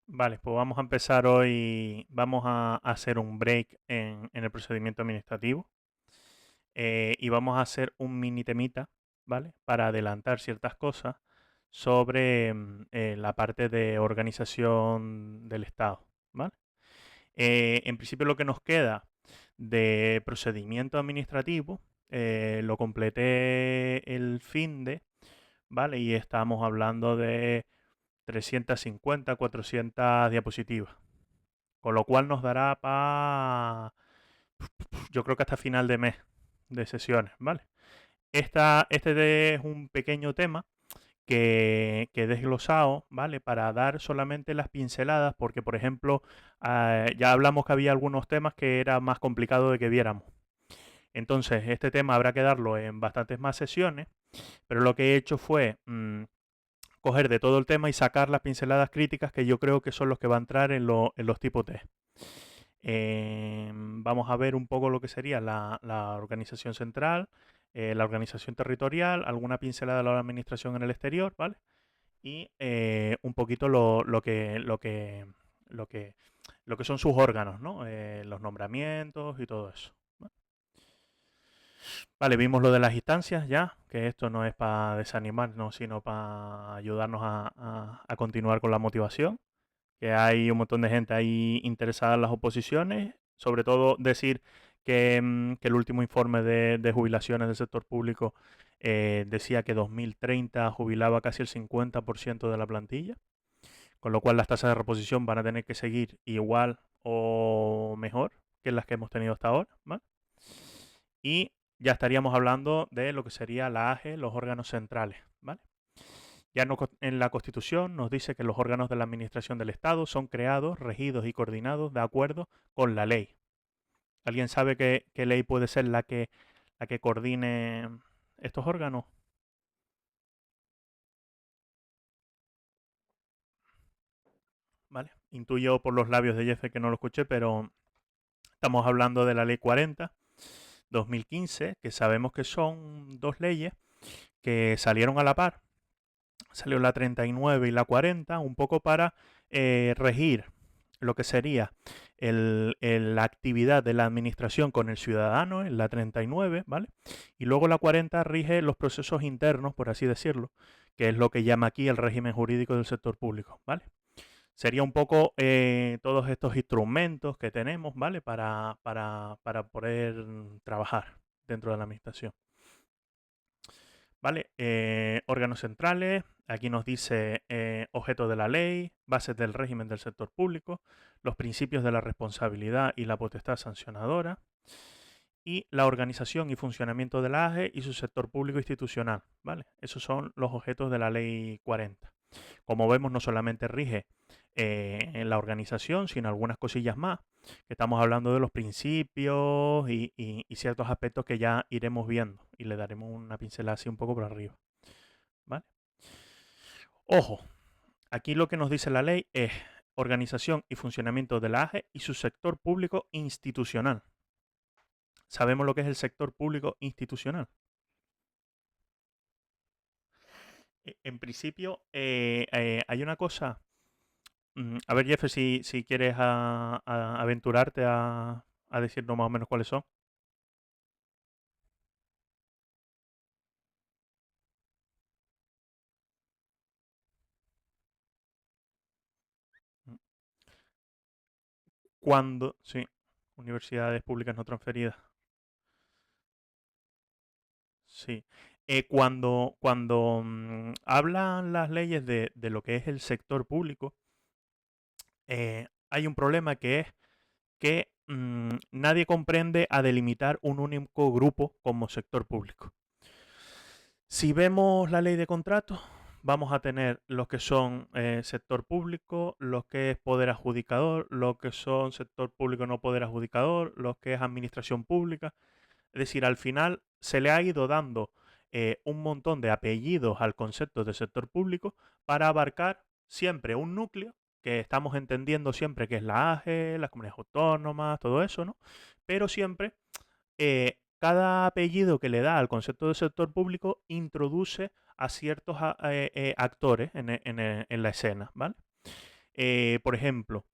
Vale, pues vamos a empezar hoy, vamos a hacer un break en el procedimiento administrativo y vamos a hacer un mini temita, ¿vale? Para adelantar ciertas cosas sobre la parte de organización del Estado, ¿vale? En principio lo que nos queda de procedimiento administrativo lo completé el fin de, ¿vale? Y estamos hablando de 350, 400 diapositivas. Con lo cual nos dará para, yo creo que hasta final de mes de sesiones, ¿vale? Este es un pequeño tema que he desglosado, ¿vale? Para dar solamente las pinceladas, porque, por ejemplo, ya hablamos que había algunos temas que era más complicado de que viéramos. Entonces, este tema habrá que darlo en bastantes más sesiones, pero lo que he hecho fue coger de todo el tema y sacar las pinceladas críticas que yo creo que son los que va a entrar en los tipos T. Vamos a ver un poco lo que sería la organización central, la organización territorial, alguna pincelada de la administración en el exterior, ¿vale? Y un poquito lo que, lo que son sus órganos, ¿no? Los nombramientos y todo eso. Vale, vimos lo de las instancias ya, que esto no es para desanimarnos, sino para ayudarnos a continuar con la motivación, que hay un montón de gente ahí interesada en las oposiciones, sobre todo decir que el último informe de jubilaciones del sector público decía que 2030 jubilaba casi el 50% de la plantilla, con lo cual las tasas de reposición van a tener que seguir igual o mejor que las que hemos tenido hasta ahora, ¿vale? Y ya estaríamos hablando de lo que sería la AGE, los órganos centrales, ¿vale? Ya no, en la Constitución nos dice que los órganos de la Administración del Estado son creados, regidos y coordinados de acuerdo con la ley. ¿Alguien sabe qué ley puede ser la que coordine estos órganos? ¿Vale? Intuyo por los labios de Jeff que no lo escuché, pero estamos hablando de la Ley 40, 2015, que sabemos que son dos leyes que salieron a la par. Salió la 39 y la 40, un poco para regir lo que sería la actividad de la administración con el ciudadano en la 39, ¿vale? Y luego la 40 rige los procesos internos, por así decirlo, que es lo que llama aquí el régimen jurídico del sector público, ¿vale? Sería un poco todos estos instrumentos que tenemos, ¿vale? Para poder trabajar dentro de la administración. ¿Vale? Órganos centrales, aquí nos dice objeto de la ley, bases del régimen del sector público, los principios de la responsabilidad y la potestad sancionadora, y la organización y funcionamiento de la AGE y su sector público institucional, ¿vale? Esos son los objetos de la ley 40. Como vemos, no solamente rige en la organización, sino algunas cosillas más, que estamos hablando de los principios y ciertos aspectos que ya iremos viendo y le daremos una pincelada así un poco por arriba, ¿vale? Ojo, aquí lo que nos dice la ley es organización y funcionamiento de la AGE y su sector público institucional. ¿Sabemos lo que es el sector público institucional? En principio, hay una cosa. A ver, Jeff, si quieres aventurarte a decirnos más o menos cuáles son. Mm. Cuando, sí, universidades públicas no transferidas. Sí. Cuando hablan las leyes de lo que es el sector público, hay un problema que es que nadie comprende a delimitar un único grupo como sector público. Si vemos la ley de contratos, vamos a tener los que son sector público, los que es poder adjudicador, los que son sector público no poder adjudicador, los que es administración pública. Es decir, al final se le ha ido dando un montón de apellidos al concepto de sector público para abarcar siempre un núcleo que estamos entendiendo siempre que es la AGE, las comunidades autónomas, todo eso, ¿no? Pero siempre cada apellido que le da al concepto de sector público introduce a ciertos actores en la escena, ¿vale? Por ejemplo,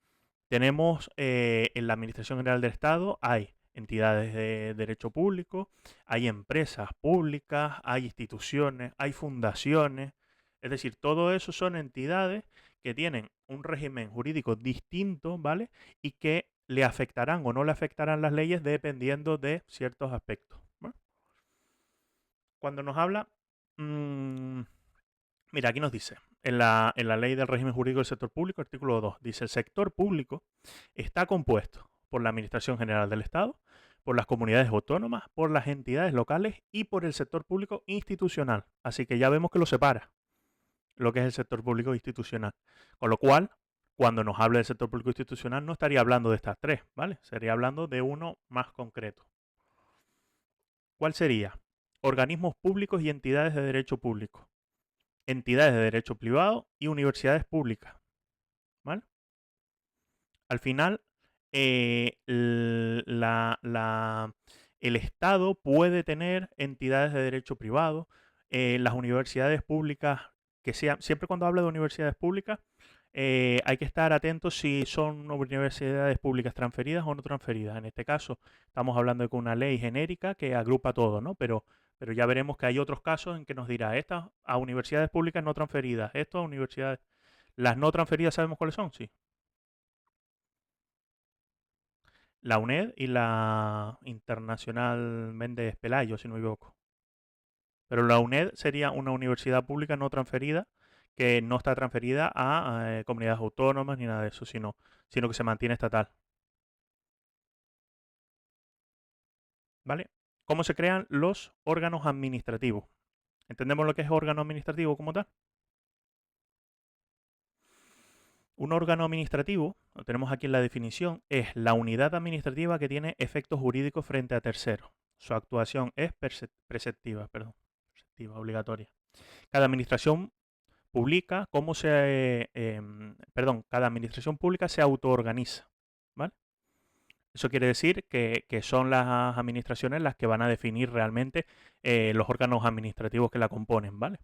tenemos en la Administración General del Estado hay entidades de derecho público, hay empresas públicas, hay instituciones, hay fundaciones. Es decir, todo eso son entidades que tienen un régimen jurídico distinto, ¿vale? Y que le afectarán o no le afectarán las leyes dependiendo de ciertos aspectos, ¿vale? Cuando nos habla, mmm, mira, aquí nos dice, en la ley del régimen jurídico del sector público, artículo 2, dice, el sector público está compuesto por la Administración General del Estado, por las comunidades autónomas, por las entidades locales y por el sector público institucional. Así que ya vemos que lo separa, lo que es el sector público institucional. Con lo cual, cuando nos hable del sector público institucional, no estaría hablando de estas tres, ¿vale? Sería hablando de uno más concreto. ¿Cuál sería? Organismos públicos y entidades de derecho público, entidades de derecho privado y universidades públicas, ¿vale? Al final, el Estado puede tener entidades de derecho privado, las universidades públicas, que sean, siempre cuando habla de universidades públicas, hay que estar atentos si son universidades públicas transferidas o no transferidas. En este caso, estamos hablando de una ley genérica que agrupa todo, ¿no? Pero ya veremos que hay otros casos en que nos dirá, estas a universidades públicas no transferidas, esto a universidades. Las no transferidas, ¿sabemos cuáles son? Sí. La UNED y la Internacional Méndez Pelayo, si no me equivoco. Pero la UNED sería una universidad pública no transferida, que no está transferida a comunidades autónomas ni nada de eso, sino que se mantiene estatal. ¿Vale? ¿Cómo se crean los órganos administrativos? ¿Entendemos lo que es órgano administrativo como tal? Un órgano administrativo, lo tenemos aquí en la definición, es la unidad administrativa que tiene efectos jurídicos frente a terceros. Su actuación es preceptiva, obligatoria. Cada administración publica cómo cada administración pública se autoorganiza, ¿vale? Eso quiere decir que son las administraciones las que van a definir realmente los órganos administrativos que la componen, ¿vale?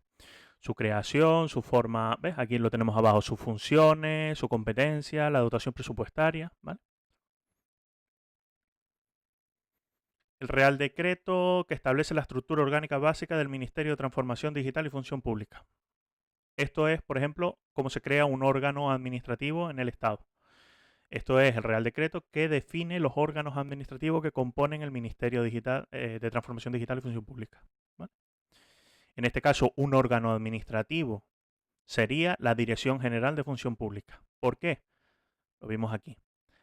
Su creación, su forma, ¿ves? Aquí lo tenemos abajo, sus funciones, su competencia, la dotación presupuestaria, ¿vale? El Real Decreto que establece la estructura orgánica básica del Ministerio de Transformación Digital y Función Pública. Esto es, por ejemplo, cómo se crea un órgano administrativo en el Estado. Esto es el Real Decreto que define los órganos administrativos que componen el Ministerio Digital, de Transformación Digital y Función Pública, ¿vale? En este caso, un órgano administrativo sería la Dirección General de Función Pública. ¿Por qué? Lo vimos aquí.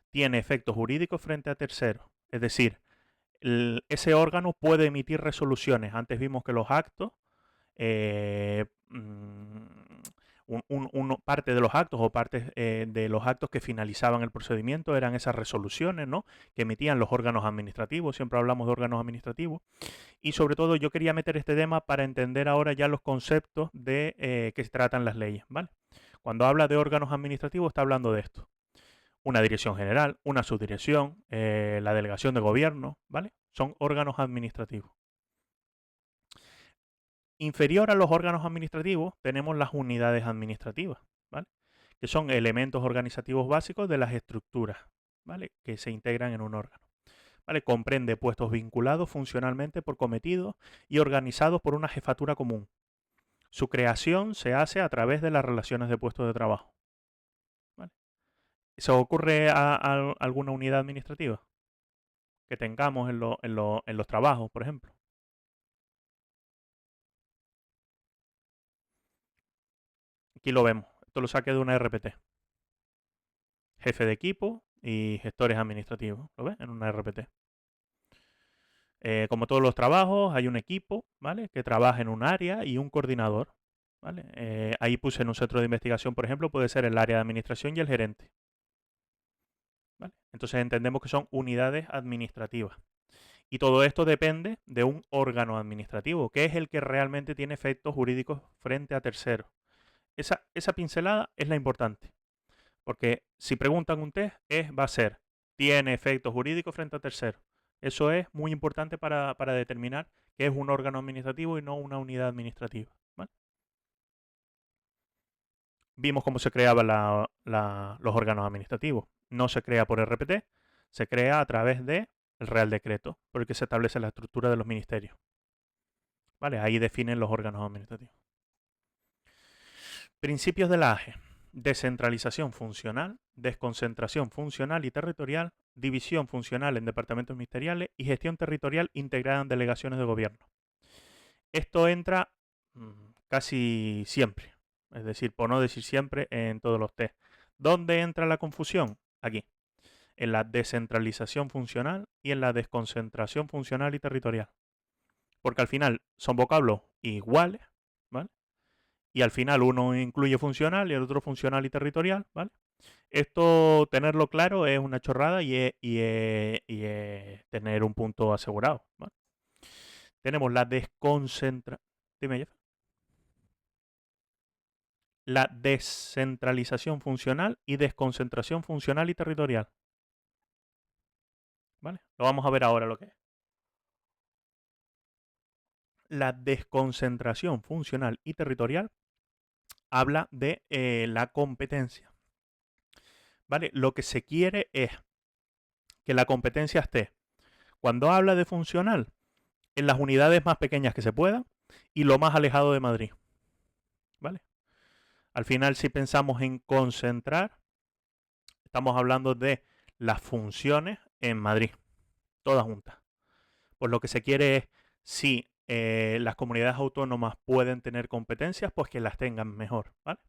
Tiene efectos jurídicos frente a terceros. Es decir, ese órgano puede emitir resoluciones. Antes vimos que los actos eh, parte de los actos o partes de los actos que finalizaban el procedimiento eran esas resoluciones, ¿no? Que emitían los órganos administrativos. Siempre hablamos de órganos administrativos. Y sobre todo yo quería meter este tema para entender ahora ya los conceptos de que se tratan las leyes, ¿vale? Cuando habla de órganos administrativos está hablando de esto. Una dirección general, una subdirección, la delegación de gobierno, ¿vale? Son órganos administrativos. Inferior a los órganos administrativos tenemos las unidades administrativas, ¿vale? Que son elementos organizativos básicos de las estructuras, ¿vale? Que se integran en un órgano. ¿Vale? Comprende puestos vinculados funcionalmente por cometidos y organizados por una jefatura común. Su creación se hace a través de las relaciones de puestos de trabajo, ¿vale? ¿Se ocurre a alguna unidad administrativa que tengamos en los trabajos, por ejemplo? Aquí lo vemos. Esto lo saqué de una RPT. Jefe de equipo y gestores administrativos. ¿Lo ves? En una RPT. Como todos los trabajos, hay un equipo, ¿vale? Que trabaja en un área y un coordinador, ¿vale? Ahí puse en un centro de investigación, por ejemplo, puede ser el área de administración y el gerente, ¿vale? Entonces entendemos que son unidades administrativas. Y todo esto depende de un órgano administrativo, que es el que realmente tiene efectos jurídicos frente a terceros. Esa pincelada es la importante, porque si preguntan un test, va a ser, ¿tiene efectos jurídicos frente a terceros? Eso es muy importante para determinar qué es un órgano administrativo y no una unidad administrativa, ¿vale? vimos cómo se creaban los órganos administrativos. No se crea por RPT, se crea a través del Real Decreto, por el que se establece la estructura de los ministerios. ¿Vale? Ahí definen los órganos administrativos. Principios de la AGE. Descentralización funcional, desconcentración funcional y territorial, división funcional en departamentos ministeriales y gestión territorial integrada en delegaciones de gobierno. Esto entra casi siempre, es decir, por no decir siempre, en todos los test. ¿Dónde entra la confusión? Aquí, en la descentralización funcional y en la desconcentración funcional y territorial. Porque al final son vocablos iguales, ¿vale? Y al final uno incluye funcional y el otro funcional y territorial, ¿vale? Esto, tenerlo claro, es una chorrada y es tener un punto asegurado, ¿vale? Tenemos la desconcentración. Dime, Jeff. La descentralización funcional y desconcentración funcional y territorial. ¿Vale? Lo vamos a ver ahora lo que es. La desconcentración funcional y territorial habla de la competencia. ¿Vale? Lo que se quiere es que la competencia esté, cuando habla de funcional, en las unidades más pequeñas que se puedan y lo más alejado de Madrid. ¿Vale? Al final, si pensamos en concentrar, estamos hablando de las funciones en Madrid, todas juntas. Pues lo que se quiere es, si las comunidades autónomas pueden tener competencias, pues que las tengan mejor, ¿vale?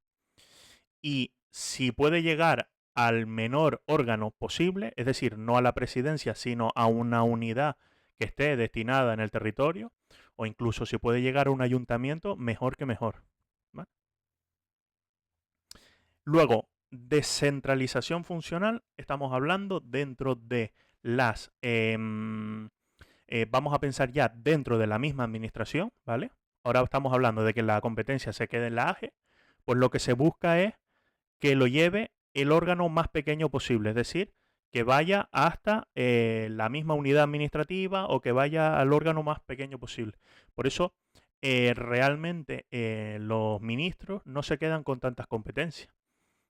Y si puede llegar al menor órgano posible, es decir, no a la presidencia, sino a una unidad que esté destinada en el territorio, o incluso si puede llegar a un ayuntamiento, mejor que mejor, ¿vale? Luego, descentralización funcional, estamos hablando dentro de las... vamos a pensar ya dentro de la misma administración, ¿vale? Ahora estamos hablando de que la competencia se quede en la AGE, pues lo que se busca es que lo lleve el órgano más pequeño posible, es decir, que vaya hasta la misma unidad administrativa o que vaya al órgano más pequeño posible. Por eso, realmente los ministros no se quedan con tantas competencias.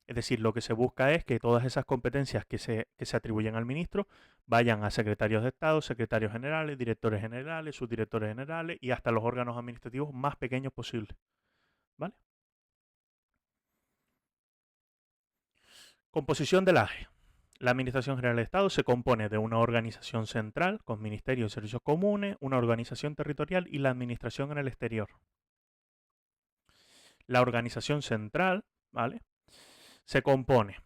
Es decir, lo que se busca es que todas esas competencias que se atribuyen al ministro vayan a secretarios de Estado, secretarios generales, directores generales, subdirectores generales y hasta los órganos administrativos más pequeños posibles. ¿Vale? Composición del AGE. La Administración General del Estado se compone de una organización central con ministerios y servicios comunes, una organización territorial y la administración en el exterior. La organización central, ¿vale?, se compone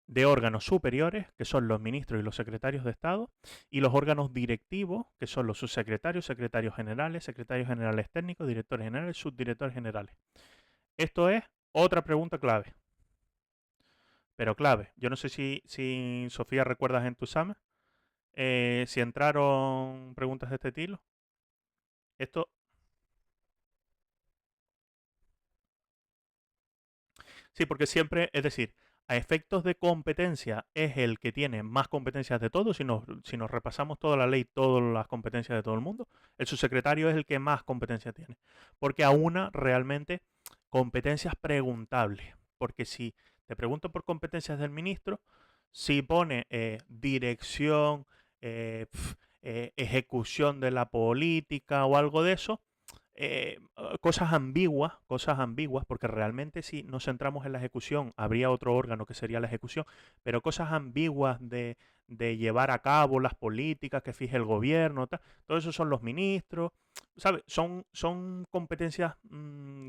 de órganos superiores, que son los ministros y los secretarios de Estado, y los órganos directivos, que son los subsecretarios, secretarios generales técnicos, directores generales, subdirectores generales. Esto es otra pregunta clave. Pero clave. Yo no sé si Sofía, recuerdas en tu examen, si entraron preguntas de este estilo. Esto, sí, porque siempre, es decir, a efectos de competencia es el que tiene más competencias de todos. Si nos repasamos toda la ley, todas las competencias de todo el mundo, el subsecretario es el que más competencia tiene. Porque aúna realmente competencias preguntables. Porque si te pregunto por competencias del ministro, si pone dirección, ejecución de la política o algo de eso, cosas ambiguas, porque realmente si nos centramos en la ejecución, habría otro órgano que sería la ejecución, pero cosas ambiguas de llevar a cabo las políticas que fije el gobierno, todo eso son los ministros, ¿sabes? Son competencias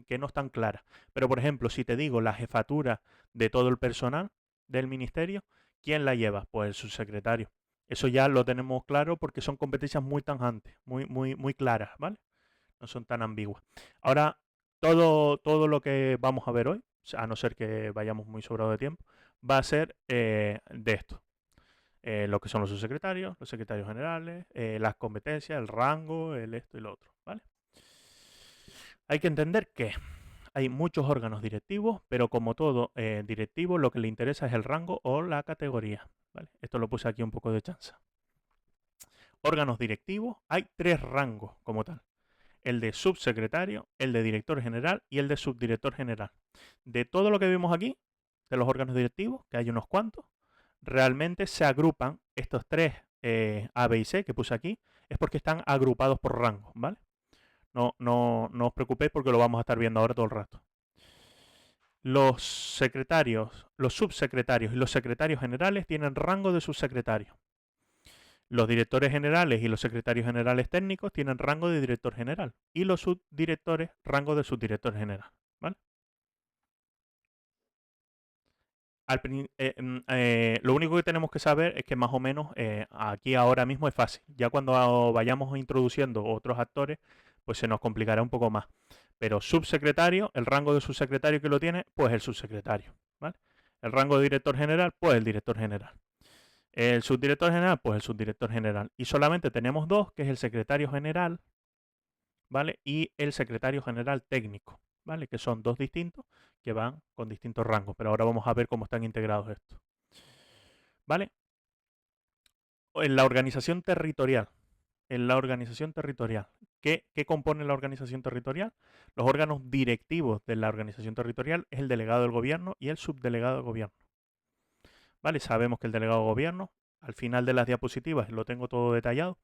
que no están claras. Pero, por ejemplo, si te digo la jefatura de todo el personal del ministerio, ¿quién la lleva? Pues el subsecretario. Eso ya lo tenemos claro porque son competencias muy tanjantes, muy claras, ¿vale? No son tan ambiguas. Ahora, todo lo que vamos a ver hoy, a no ser que vayamos muy sobrados de tiempo, va a ser de esto. Lo que son los subsecretarios, los secretarios generales, las competencias, el rango, el esto y lo otro, ¿vale? Hay que entender que hay muchos órganos directivos, pero como todo directivo, lo que le interesa es el rango o la categoría, ¿vale? Esto lo puse aquí un poco de chanza. Órganos directivos, hay 3 rangos como tal. el de subsecretario, el de director general y el de subdirector general. De todo lo que vimos aquí, de los órganos directivos, que hay unos cuantos, realmente se agrupan estos tres A, B y C que puse aquí, es porque están agrupados por rango, ¿vale? No os preocupéis porque lo vamos a estar viendo ahora todo el rato. Los secretarios, los subsecretarios y los secretarios generales tienen rango de subsecretario. Los directores generales y los secretarios generales técnicos tienen rango de director general. Y los subdirectores, rango de subdirector general. ¿Vale? Lo único que tenemos que saber es que más o menos aquí ahora mismo es fácil. Ya cuando vayamos introduciendo otros actores, pues se nos complicará un poco más. Pero subsecretario, el rango de subsecretario que lo tiene, pues el subsecretario. ¿Vale? El rango de director general, pues el director general. El subdirector general, pues el subdirector general. Y solamente tenemos dos, que es el secretario general, ¿vale? Y el secretario general técnico, ¿vale? Que son dos distintos que van con distintos rangos. Pero ahora vamos a ver cómo están integrados estos. ¿Vale? En la organización territorial. En la organización territorial. ¿Qué compone la organización territorial? Los órganos directivos de la organización territorial es el delegado del gobierno y el subdelegado del gobierno. ¿Vale? Sabemos que el delegado de gobierno, al final de las diapositivas lo tengo todo detallado,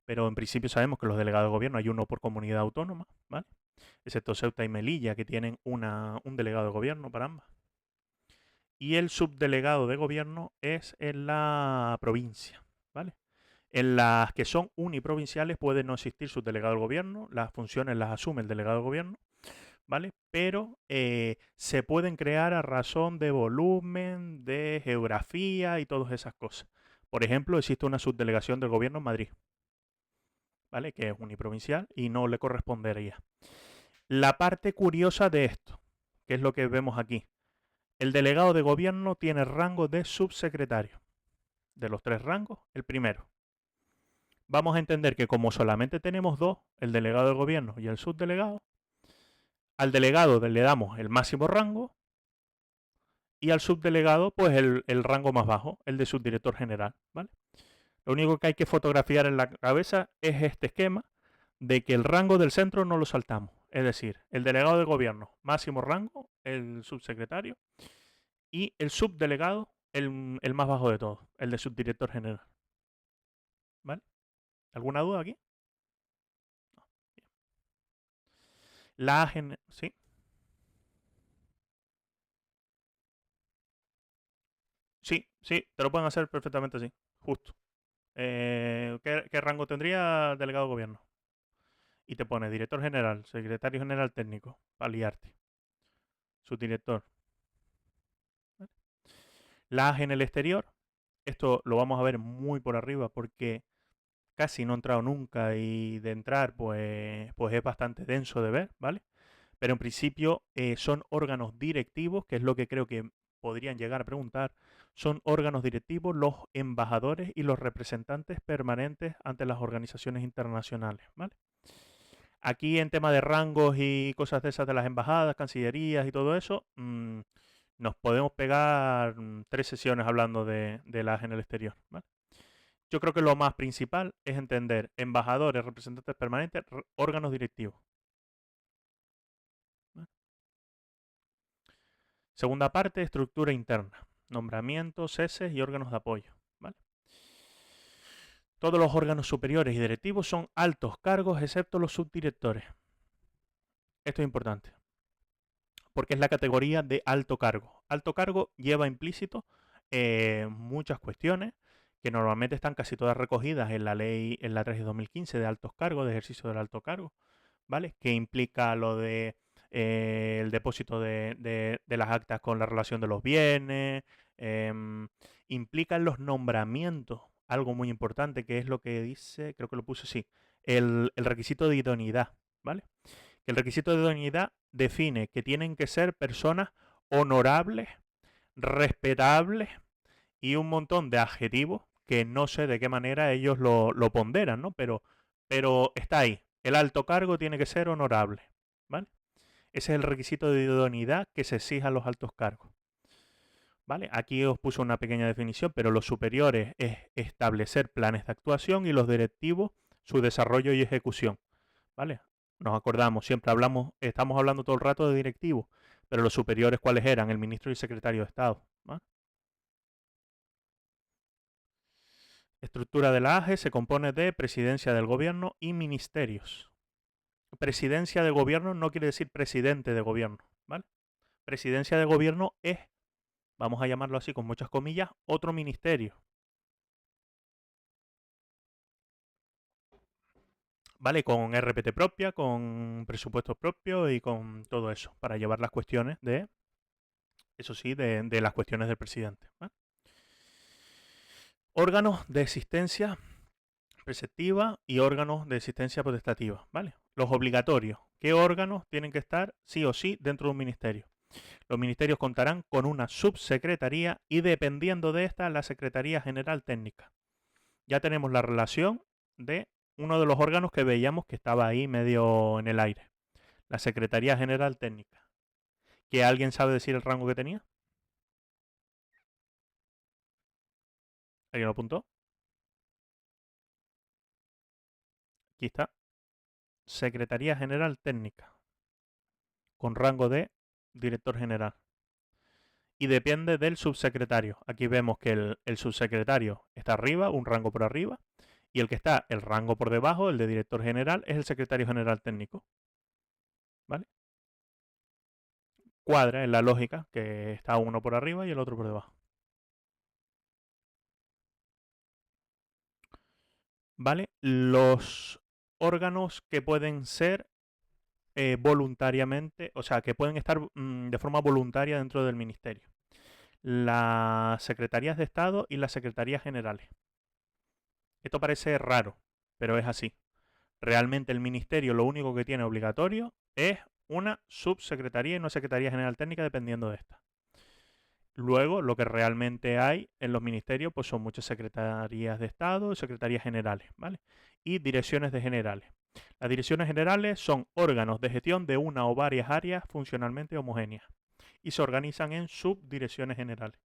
pero en principio sabemos que los delegados de gobierno hay uno por comunidad autónoma, ¿vale? Excepto Ceuta y Melilla, que tienen un delegado de gobierno para ambas. Y el subdelegado de gobierno es en la provincia, ¿vale? En las que son uniprovinciales puede no existir subdelegado del gobierno, las funciones las asume el delegado de gobierno, ¿vale? Pero se pueden crear a razón de volumen, de geografía y todas esas cosas. Por ejemplo, existe una subdelegación del gobierno en Madrid, ¿vale? Que es uniprovincial y no le correspondería. La parte curiosa de esto, que es lo que vemos aquí, el delegado de gobierno tiene rango de subsecretario. De los tres rangos, el primero. Vamos a entender que como solamente tenemos dos, el delegado de gobierno y el subdelegado, al delegado le damos el máximo rango y al subdelegado pues el rango más bajo, el de subdirector general, ¿vale? Lo único que hay que fotografiar en la cabeza es este esquema de que el rango del centro no lo saltamos. Es decir, el delegado de gobierno, máximo rango, el subsecretario, y el subdelegado, el más bajo de todos, el de subdirector general. ¿Vale? ¿Alguna duda aquí? No. ¿Sí? Sí, te lo pueden hacer perfectamente así, justo. ¿Qué rango tendría delegado de gobierno? Y te pone director general, secretario general técnico, para liarte. Subdirector. ¿Vale? La AG en el exterior, esto lo vamos a ver muy por arriba porque casi no he entrado nunca y de entrar pues es bastante denso de ver, ¿vale? Pero en principio son órganos directivos, que es lo que creo que podrían llegar a preguntar. Son órganos directivos los embajadores y los representantes permanentes ante las organizaciones internacionales, ¿vale? Aquí en tema de rangos y cosas de esas de las embajadas, cancillerías y todo eso, nos podemos pegar 3 sesiones hablando de las en el exterior, ¿vale? Yo creo que lo más principal es entender embajadores, representantes permanentes, órganos directivos. ¿Vale? Segunda parte, estructura interna. Nombramientos, ceses y órganos de apoyo. ¿Vale? Todos los órganos superiores y directivos son altos cargos excepto los subdirectores. Esto es importante, porque es la categoría de alto cargo. Alto cargo lleva implícito muchas cuestiones que normalmente están casi todas recogidas en la ley, en la 3 de 2015 de altos cargos, de ejercicio del alto cargo, ¿vale? Que implica lo de el depósito de las actas con la relación de los bienes, implican los nombramientos, algo muy importante que es lo que dice, creo que lo puse así, el requisito de idoneidad, ¿vale? Que el requisito de idoneidad define que tienen que ser personas honorables, respetables y un montón de adjetivos que no sé de qué manera ellos lo ponderan, ¿no? Pero está ahí. El alto cargo tiene que ser honorable, ¿vale? Ese es el requisito de idoneidad que se exige a los altos cargos. ¿Vale? Aquí os puse una pequeña definición, pero los superiores es establecer planes de actuación y los directivos su desarrollo y ejecución. ¿Vale? nos acordamos, siempre estamos hablando todo el rato de directivos, pero los superiores, ¿cuáles eran? El ministro y el secretario de Estado. ¿Vale? Estructura de la AGE se compone de presidencia del gobierno y ministerios. Presidencia del gobierno no quiere decir presidente de gobierno, ¿vale? Presidencia de gobierno es, vamos a llamarlo así con muchas comillas, otro ministerio, ¿vale? Con RPT propia, con presupuestos propios y con todo eso, para llevar las cuestiones de, eso sí, de las cuestiones del presidente, ¿vale? Órganos de existencia preceptiva y órganos de existencia potestativa, ¿vale? Los obligatorios. ¿Qué órganos tienen que estar sí o sí dentro de un ministerio? Los ministerios contarán con una subsecretaría y dependiendo de esta, la Secretaría General Técnica. Ya tenemos la relación de uno de los órganos que veíamos que estaba ahí medio en el aire. La Secretaría General Técnica. ¿Que alguien sabe decir el rango que tenía? ¿Alguien lo apuntó? Aquí está. Secretaría General Técnica. Con rango de director general. Y depende del subsecretario. Aquí vemos que el subsecretario está arriba, un rango por arriba, y el que está el rango por debajo, el de director general, es el secretario general técnico. ¿Vale? Cuadra en la lógica que está uno por arriba y el otro por debajo. ¿Vale? Los órganos que pueden ser voluntariamente, o sea, que pueden estar de forma voluntaria dentro del ministerio. Las secretarías de Estado y las secretarías generales. Esto parece raro, pero es así. Realmente el ministerio lo único que tiene obligatorio es una subsecretaría y una secretaría general técnica dependiendo de esta. Luego, lo que realmente hay en los ministerios pues son muchas secretarías de Estado y secretarías generales, ¿vale? Y direcciones de generales. Las direcciones generales son órganos de gestión de una o varias áreas funcionalmente homogéneas y se organizan en subdirecciones generales.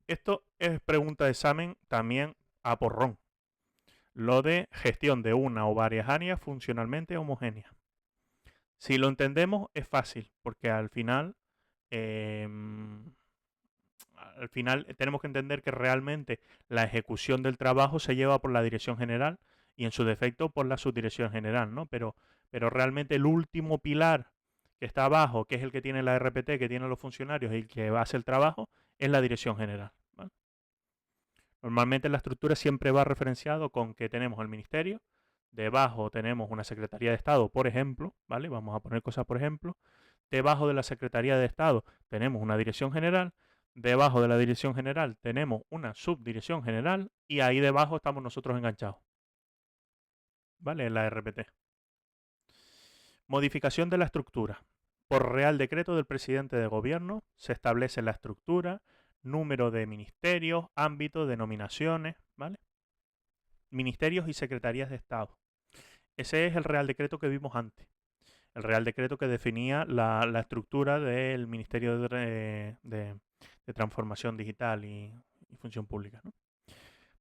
Esto es pregunta de examen también a porrón. Lo de gestión de una o varias áreas funcionalmente homogéneas. Si lo entendemos es fácil, porque eh, al final tenemos que entender que realmente la ejecución del trabajo se lleva por la dirección general y en su defecto por la subdirección general, ¿no? Pero realmente el último pilar que está abajo, que es el que tiene la RPT, que tienen los funcionarios y el que hace el trabajo, es la dirección general, ¿vale? Normalmente la estructura siempre va referenciado con que tenemos el ministerio, debajo tenemos una Secretaría de Estado, por ejemplo, ¿vale? Vamos a poner cosas por ejemplo. Debajo de la Secretaría de Estado tenemos una dirección general, debajo de la dirección general tenemos una subdirección general y ahí debajo estamos nosotros enganchados, ¿vale? En la RPT. Modificación de la estructura. Por Real Decreto del Presidente de Gobierno se establece la estructura, número de ministerios, ámbito, denominaciones, ¿vale? Ministerios y secretarías de Estado. Ese es el Real Decreto que vimos antes. El Real Decreto que definía la estructura del Ministerio de Transformación Digital y Función Pública, ¿no?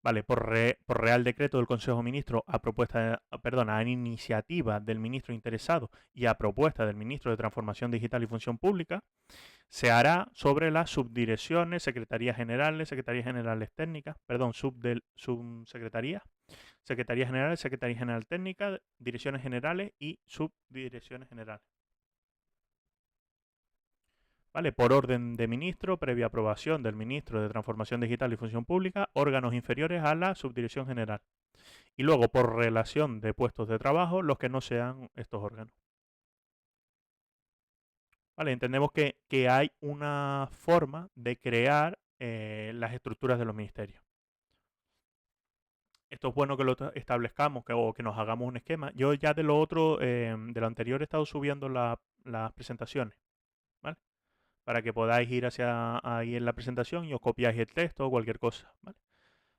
Vale, por Real Decreto del Consejo de Ministros a iniciativa del ministro interesado y a propuesta del ministro de Transformación Digital y Función Pública, se hará sobre las subdirecciones, secretarías generales técnicas, perdón, subsecretarías, secretaría general, secretaría general técnica, direcciones generales y subdirecciones generales. ¿Vale? Por orden de ministro, previa aprobación del ministro de Transformación Digital y Función Pública, órganos inferiores a la subdirección general. Y luego, por relación de puestos de trabajo, los que no sean estos órganos. ¿Vale? Entendemos que hay una forma de crear las estructuras de los ministerios. Esto es bueno que lo establezcamos o que nos hagamos un esquema. Yo ya de lo otro, de lo anterior, he estado subiendo las presentaciones, ¿vale? Para que podáis ir hacia ahí en la presentación y os copiáis el texto o cualquier cosa, ¿vale?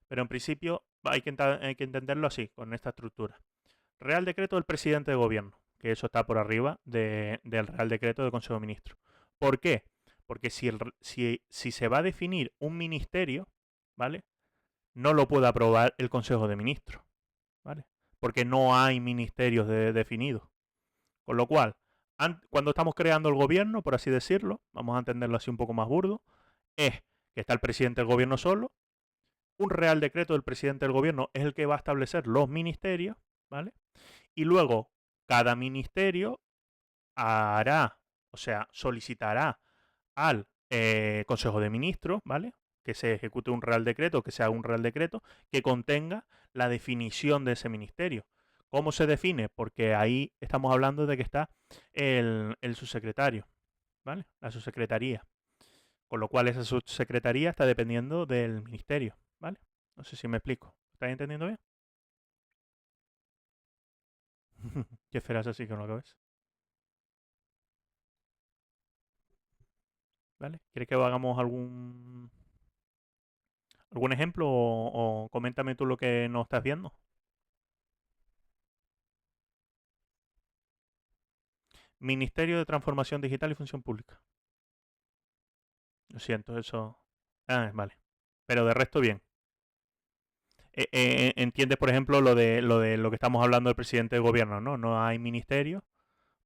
Pero en principio hay que entenderlo así, con esta estructura. Real Decreto del Presidente de Gobierno, que eso está por arriba del Real Decreto del Consejo de Ministros. ¿Por qué? Porque si se va a definir un ministerio, ¿vale? No lo puede aprobar el Consejo de Ministros, ¿vale? porque no hay ministerios definidos. Con lo cual, cuando estamos creando el gobierno, por así decirlo, vamos a entenderlo así un poco más burdo, es que está el presidente del gobierno solo, un real decreto del presidente del gobierno es el que va a establecer los ministerios, ¿vale? Y luego cada ministerio hará, o sea, solicitará al Consejo de Ministros, ¿vale? Que se ejecute un real decreto, que se haga un real decreto que contenga la definición de ese ministerio. ¿Cómo se define? Porque ahí estamos hablando de que está el subsecretario, ¿vale? La subsecretaría. Con lo cual esa subsecretaría está dependiendo del ministerio, ¿vale? No sé si me explico. ¿Estás entendiendo bien? ¿Qué esperas así con lo que ves? ¿Vale? ¿Quieres que hagamos algún ejemplo o coméntame tú lo que no estás viendo? Ministerio de Transformación Digital y Función Pública. Lo siento, eso. Ah, vale. Pero de resto bien. ¿Entiendes, por ejemplo, lo que estamos hablando del presidente del gobierno, ¿no? No hay ministerio,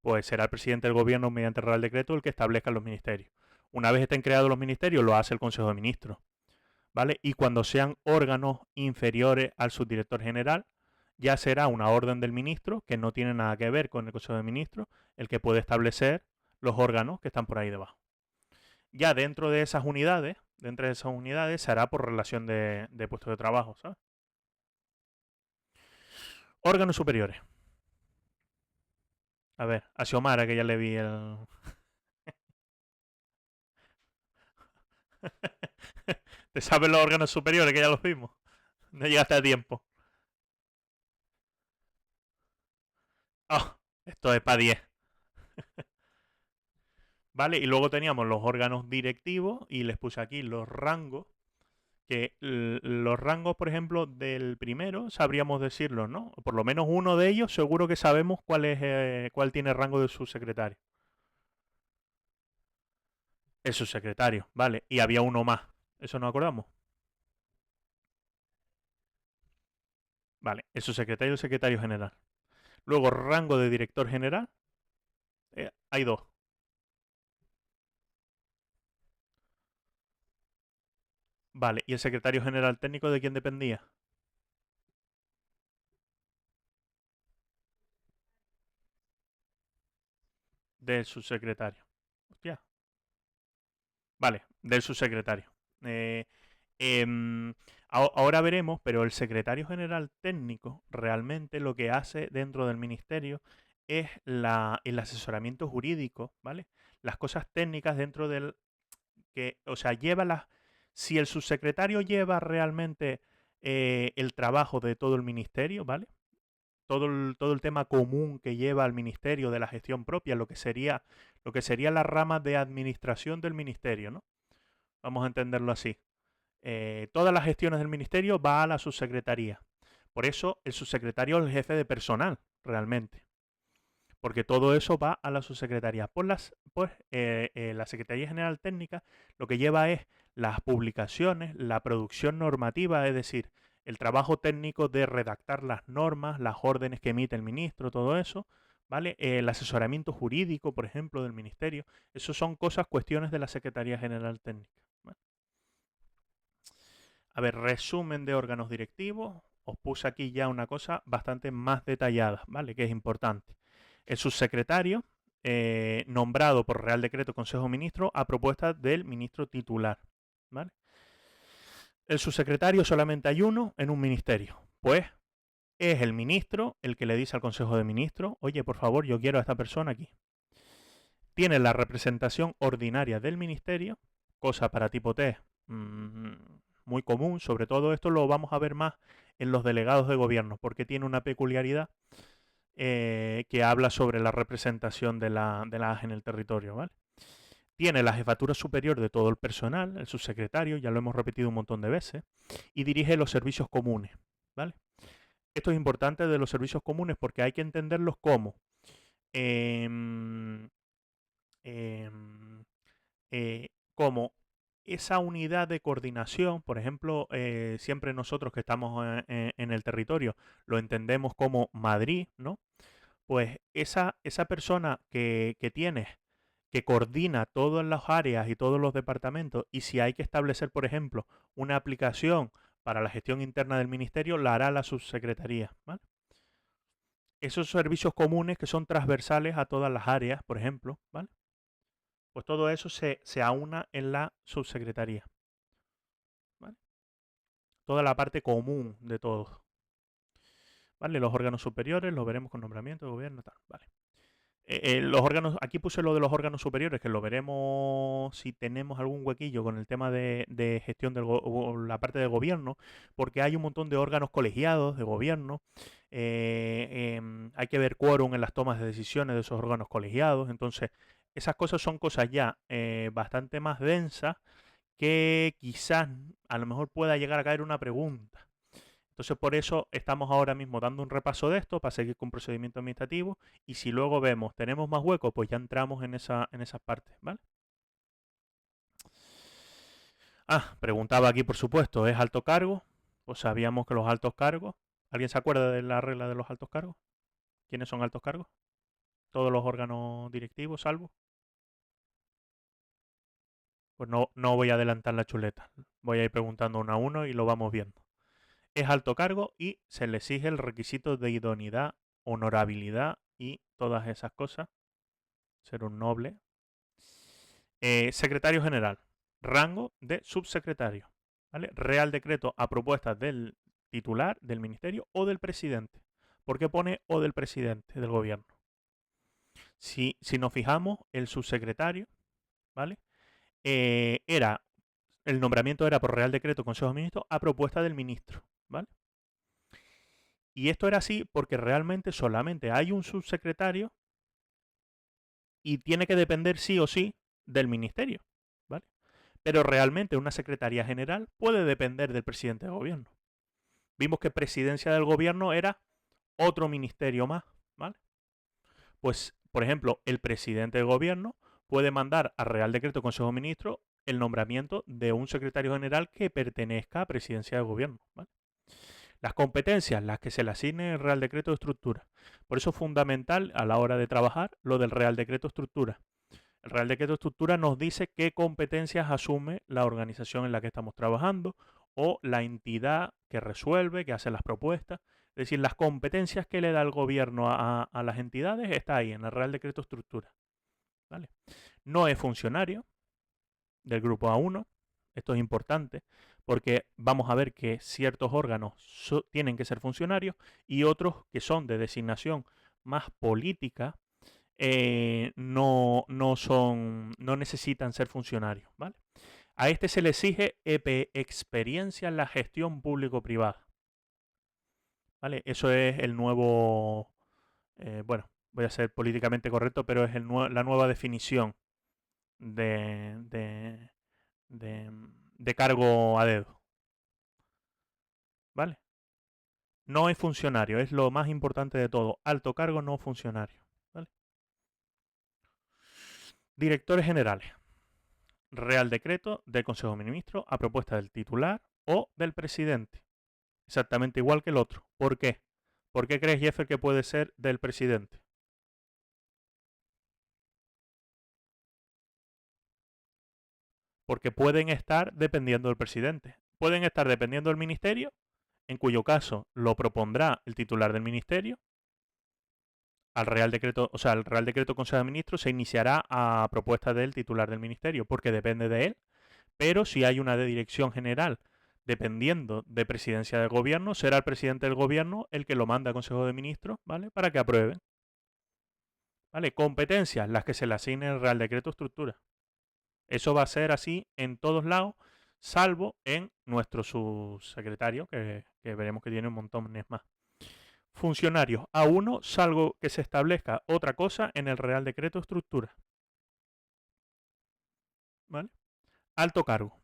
pues será el presidente del gobierno mediante Real Decreto el que establezca los ministerios. Una vez estén creados los ministerios, lo hace el Consejo de Ministros, ¿vale? Y cuando sean órganos inferiores al subdirector general, ya será una orden del ministro que no tiene nada que ver con el Consejo de Ministros, el que puede establecer los órganos que están por ahí debajo. Ya dentro de esas unidades se hará por relación de puestos de trabajo, ¿sabes? Órganos superiores. A ver, a Xiomara, que ya le vi el... ¿Te sabes los órganos superiores, que ya los vimos? No llegaste a tiempo. Oh, esto es para 10. ¿Vale? Y luego teníamos los órganos directivos y les puse aquí los rangos, que los rangos, por ejemplo, del primero sabríamos decirlos, ¿no? Por lo menos uno de ellos seguro que sabemos cuál tiene rango de subsecretario. El subsecretario, ¿vale? Y había uno más. ¿Eso nos acordamos? Vale, el subsecretario y el secretario general. Luego, rango de director general. Hay dos. Vale, ¿y el secretario general técnico de quién dependía? Del subsecretario. Hostia. Vale, del subsecretario. Eh, em, ahora veremos, pero el secretario general técnico realmente lo que hace dentro del ministerio es el asesoramiento jurídico, ¿vale? Las cosas técnicas dentro del o sea, si el subsecretario lleva realmente el trabajo de todo el ministerio, ¿vale? Todo el tema común que lleva al ministerio de la gestión propia, lo que sería la rama de administración del ministerio, ¿no? Vamos a entenderlo así. Todas las gestiones del ministerio va a la subsecretaría. Por eso el subsecretario es el jefe de personal, realmente. Porque todo eso va a la subsecretaría. La Secretaría General Técnica lo que lleva es las publicaciones, la producción normativa, es decir, el trabajo técnico de redactar las normas, las órdenes que emite el ministro, todo eso, ¿vale? El asesoramiento jurídico, por ejemplo, del ministerio. Eso son cuestiones de la Secretaría General Técnica. ¿Vale? A ver, resumen de órganos directivos. Os puse aquí ya una cosa bastante más detallada, ¿vale? Que es importante. El subsecretario, nombrado por Real Decreto Consejo de Ministros a propuesta del ministro titular, ¿vale? El subsecretario solamente hay uno en un ministerio. Pues es el ministro el que le dice al Consejo de Ministros, oye, por favor, yo quiero a esta persona aquí. Tiene la representación ordinaria del ministerio, cosa para tipo T muy común. Sobre todo esto lo vamos a ver más en los delegados de gobierno, porque tiene una peculiaridad que habla sobre la representación de la AGE en el territorio, ¿vale? Tiene la jefatura superior de todo el personal, el subsecretario, ya lo hemos repetido un montón de veces, y dirige los servicios comunes, ¿vale? Esto es importante de los servicios comunes porque hay que entenderlos em, em, como esa unidad de coordinación, por ejemplo, siempre nosotros que estamos en el territorio lo entendemos como Madrid, ¿no? Pues esa persona que tienes, que coordina todas las áreas y todos los departamentos, y si hay que establecer, por ejemplo, una aplicación para la gestión interna del ministerio, la hará la subsecretaría, ¿vale? Esos servicios comunes que son transversales a todas las áreas, por ejemplo, ¿vale? Pues todo eso se aúna en la subsecretaría, ¿vale? Toda la parte común de todo, ¿vale? Los órganos superiores los veremos con nombramiento de gobierno, tal, ¿vale? Los órganos, aquí puse lo de los órganos superiores, que lo veremos si tenemos algún huequillo con el tema de gestión o la parte del gobierno, porque hay un montón de órganos colegiados de gobierno. Hay que ver quórum en las tomas de decisiones de esos órganos colegiados. Entonces, esas cosas son cosas ya bastante más densas que quizás a lo mejor pueda llegar a caer una pregunta. Entonces, por eso estamos ahora mismo dando un repaso de esto para seguir con procedimiento administrativo, y si luego vemos, tenemos más huecos, pues ya entramos en esas partes, ¿vale? Preguntaba aquí, por supuesto, ¿es alto cargo? Pues sabíamos que los altos cargos, ¿alguien se acuerda de la regla de los altos cargos? ¿Quiénes son altos cargos? Todos los órganos directivos, salvo. Pues no voy a adelantar la chuleta, voy a ir preguntando uno a uno y lo vamos viendo. Es alto cargo y se le exige el requisito de idoneidad, honorabilidad y todas esas cosas. Ser un noble. Secretario general. Rango de subsecretario. ¿Vale? Real decreto a propuestas del titular del ministerio o del presidente. ¿Por qué pone o del presidente del gobierno? Si nos fijamos, el subsecretario, ¿vale? El nombramiento era por Real Decreto Consejo de Ministros a propuesta del ministro, ¿vale? Y esto era así porque realmente solamente hay un subsecretario y tiene que depender sí o sí del ministerio, ¿vale? Pero realmente una secretaría general puede depender del presidente del gobierno. Vimos que presidencia del gobierno era otro ministerio más, ¿vale? Pues, por ejemplo, el presidente del gobierno puede mandar a Real Decreto Consejo de Ministros el nombramiento de un secretario general que pertenezca a presidencia del gobierno, ¿vale? Las competencias, las que se le asigne el Real Decreto de Estructura. Por eso es fundamental a la hora de trabajar lo del Real Decreto de Estructura. El Real Decreto de Estructura nos dice qué competencias asume la organización en la que estamos trabajando o la entidad que resuelve, que hace las propuestas. Es decir, las competencias que le da el gobierno a las entidades está ahí, en el Real Decreto de Estructura, ¿vale? No es funcionario del grupo A1. Esto es importante porque vamos a ver que ciertos órganos tienen que ser funcionarios y otros que son de designación más política no necesitan ser funcionarios, ¿vale? A este se le exige experiencia en la gestión público-privada, ¿vale? Eso es el nuevo, bueno, voy a ser políticamente correcto, pero es la nueva definición de, de, de, de cargo a dedo, ¿vale? No es funcionario, es lo más importante de todo. Alto cargo, no funcionario, ¿vale? Directores generales. Real decreto del Consejo de Ministros a propuesta del titular o del presidente. Exactamente igual que el otro. ¿Por qué? ¿Por qué crees, Jeffer, que puede ser del presidente? Porque pueden estar dependiendo del presidente. Pueden estar dependiendo del ministerio, en cuyo caso lo propondrá el titular del ministerio. Al Real Decreto, o sea, el Real Decreto Consejo de Ministros se iniciará a propuesta del titular del ministerio, porque depende de él. Pero si hay una de dirección general dependiendo de presidencia del gobierno, será el presidente del gobierno el que lo manda a Consejo de Ministros, ¿vale? Para que aprueben. ¿Vale? Competencias, las que se le asigne el Real Decreto Estructura. Eso va a ser así en todos lados, salvo en nuestro subsecretario, que veremos que tiene un montón más. Funcionarios, a uno, salvo que se establezca otra cosa en el Real Decreto Estructura. ¿Vale? Alto cargo.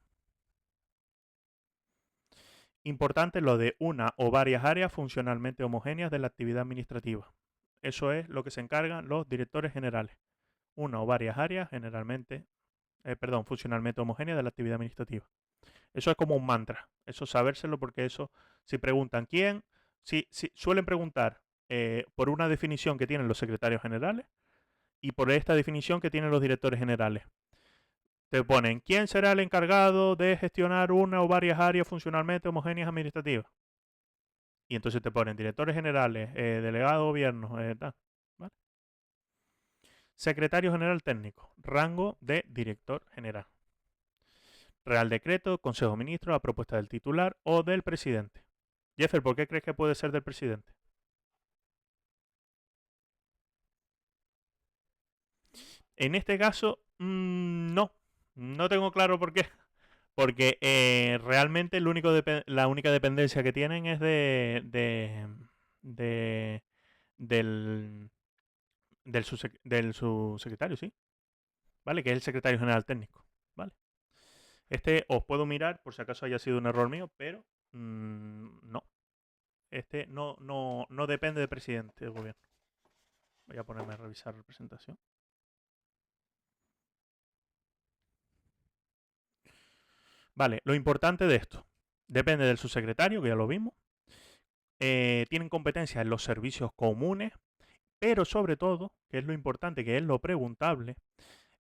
Importante lo de una o varias áreas funcionalmente homogéneas de la actividad administrativa. Eso es lo que se encargan los directores generales. Una o varias áreas, generalmente perdón, funcionalmente homogénea de la actividad administrativa. Eso es como un mantra, eso sabérselo porque eso, si preguntan quién, si suelen preguntar por una definición que tienen los secretarios generales y por esta definición que tienen los directores generales. Te ponen, ¿quién será el encargado de gestionar una o varias áreas funcionalmente homogéneas administrativas? Y entonces te ponen directores generales, delegado de gobierno, tal. ¿Vale? Secretario general técnico, rango de director general. Real decreto, Consejo de Ministros, a propuesta del titular o del presidente. Jeffer, ¿por qué crees que puede ser del presidente? En este caso, no. No tengo claro por qué. Porque realmente la única dependencia que tienen es de- del, del subsecretario, ¿sí? ¿Vale? Que es el secretario general técnico. ¿Vale? Este os puedo mirar por si acaso haya sido un error mío, pero no. Este no depende del presidente del gobierno. Voy a ponerme a revisar la presentación. Vale, lo importante de esto. Depende del subsecretario, que ya lo vimos. Tienen competencia en los servicios comunes, pero sobre todo, que es lo importante, que es lo preguntable,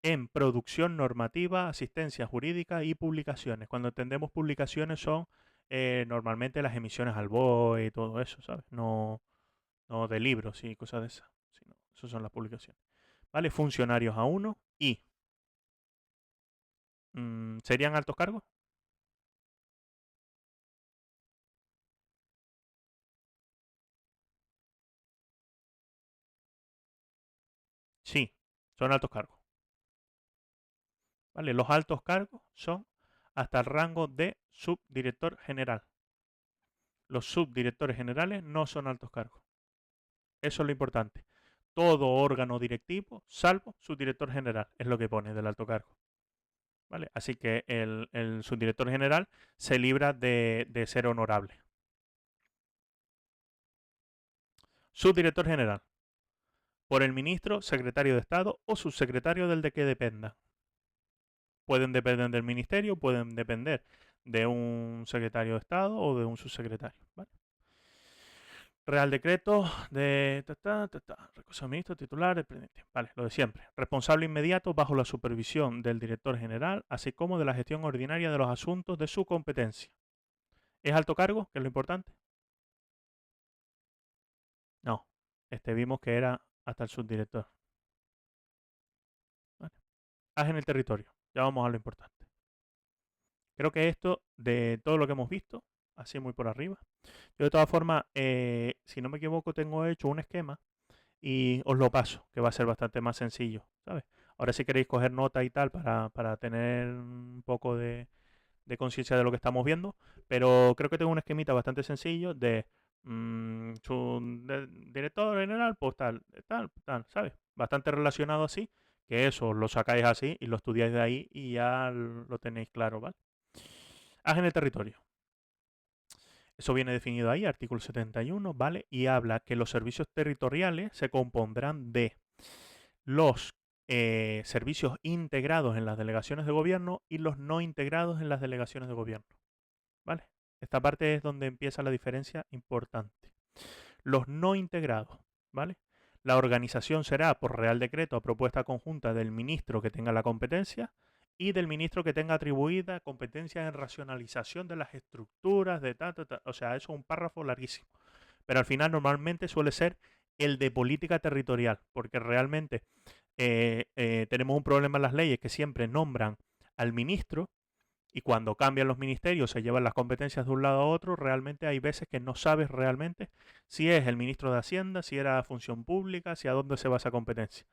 en producción normativa, asistencia jurídica y publicaciones. Cuando entendemos publicaciones son normalmente las emisiones al BOE y todo eso, ¿sabes? No de libros y cosas de esas, sino eso son las publicaciones. ¿Vale? Funcionarios a uno y ¿serían altos cargos? Sí, son altos cargos. ¿Vale? Los altos cargos son hasta el rango de subdirector general. Los subdirectores generales no son altos cargos. Eso es lo importante. Todo órgano directivo, salvo subdirector general, es lo que pone del alto cargo. ¿Vale? Así que el subdirector general se libra de ser honorable. Subdirector general, por el ministro, secretario de Estado o subsecretario del de que dependa. Pueden depender del ministerio, pueden depender de un secretario de Estado o de un subsecretario. ¿Vale? Real decreto de recursos ministro titular, dependiente. Vale, lo de siempre. Responsable inmediato bajo la supervisión del director general, así como de la gestión ordinaria de los asuntos de su competencia. ¿Es alto cargo? Que es lo importante. No. Vimos que era hasta el subdirector. Vale. Haz en el territorio. Ya vamos a lo importante. Creo que esto, de todo lo que hemos visto, así muy por arriba. Yo de todas formas, si no me equivoco, tengo hecho un esquema y os lo paso, que va a ser bastante más sencillo, ¿sabes? Ahora si queréis coger nota y tal para tener un poco de conciencia de lo que estamos viendo, pero creo que tengo un esquemita bastante sencillo de director general, pues tal, ¿sabes? Bastante relacionado así, que eso lo sacáis así y lo estudiáis de ahí y ya lo tenéis claro, ¿vale? Haz en el territorio. Eso viene definido ahí, artículo 71, ¿vale? Y habla que los servicios territoriales se compondrán de los servicios integrados en las delegaciones de gobierno y los no integrados en las delegaciones de gobierno. ¿Vale? Esta parte es donde empieza la diferencia importante. Los no integrados, ¿vale? La organización será por real decreto a propuesta conjunta del ministro que tenga la competencia y del ministro que tenga atribuida competencia en racionalización de las estructuras, de O sea, eso es un párrafo larguísimo. Pero al final normalmente suele ser el de política territorial, porque realmente tenemos un problema en las leyes que siempre nombran al ministro y cuando cambian los ministerios, se llevan las competencias de un lado a otro, realmente hay veces que no sabes realmente si es el ministro de Hacienda, si era función pública, si a dónde se va esa competencia.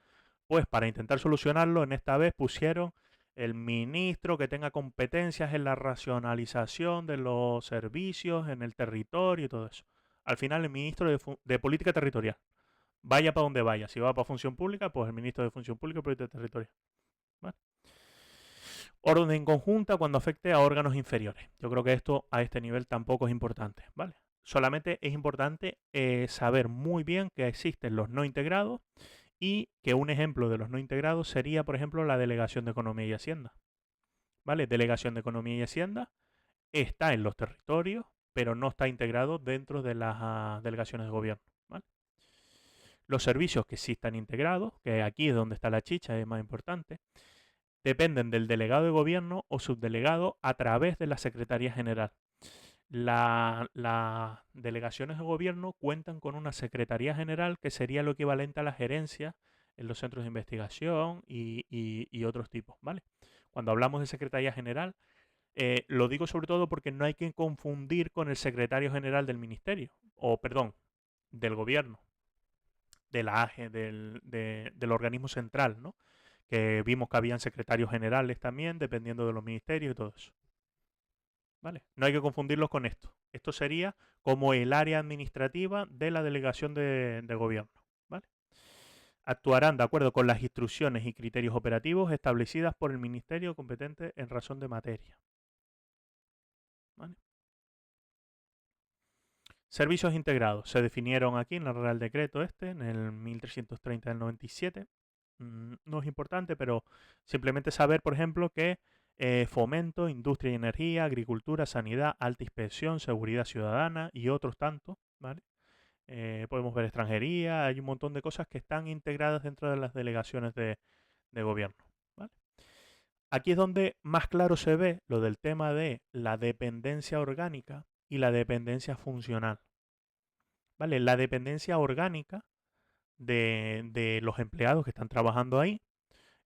Pues para intentar solucionarlo, en esta vez pusieron el ministro que tenga competencias en la racionalización de los servicios en el territorio y todo eso. Al final, el ministro de Política Territorial. Vaya para donde vaya. Si va para función pública, pues el ministro de Función Pública y Política Territorial. ¿Vale? Orden conjunta cuando afecte a órganos inferiores. Yo creo que esto a este nivel tampoco es importante, ¿vale? Solamente es importante saber muy bien que existen los no integrados Y que un ejemplo de los no integrados sería, por ejemplo, la Delegación de Economía y Hacienda. ¿Vale? Delegación de Economía y Hacienda está en los territorios, pero no está integrado dentro de las delegaciones de gobierno. ¿Vale? Los servicios que sí están integrados, que aquí es donde está la chicha, es más importante, dependen del delegado de gobierno o subdelegado a través de la Secretaría General. Las delegaciones de gobierno cuentan con una Secretaría General que sería lo equivalente a la gerencia en los centros de investigación y otros tipos, ¿vale? Cuando hablamos de Secretaría General, lo digo sobre todo porque no hay que confundir con el secretario general del ministerio, o perdón, del gobierno, de la AGE, del organismo central, ¿no? Que vimos que habían secretarios generales también, dependiendo de los ministerios y todo eso. ¿Vale? No hay que confundirlos con esto. Esto sería como el área administrativa de la delegación de gobierno. ¿Vale? Actuarán de acuerdo con las instrucciones y criterios operativos establecidas por el ministerio competente en razón de materia. ¿Vale? Servicios integrados. Se definieron aquí en el Real Decreto en el 1330 del 97. No es importante, pero simplemente saber, por ejemplo, que fomento, industria y energía, agricultura, sanidad, alta inspección, seguridad ciudadana y otros tantos, ¿vale? Podemos ver extranjería, hay un montón de cosas que están integradas dentro de las delegaciones de gobierno, ¿vale? Aquí es donde más claro se ve lo del tema de la dependencia orgánica y la dependencia funcional, ¿vale? La dependencia orgánica de los empleados que están trabajando ahí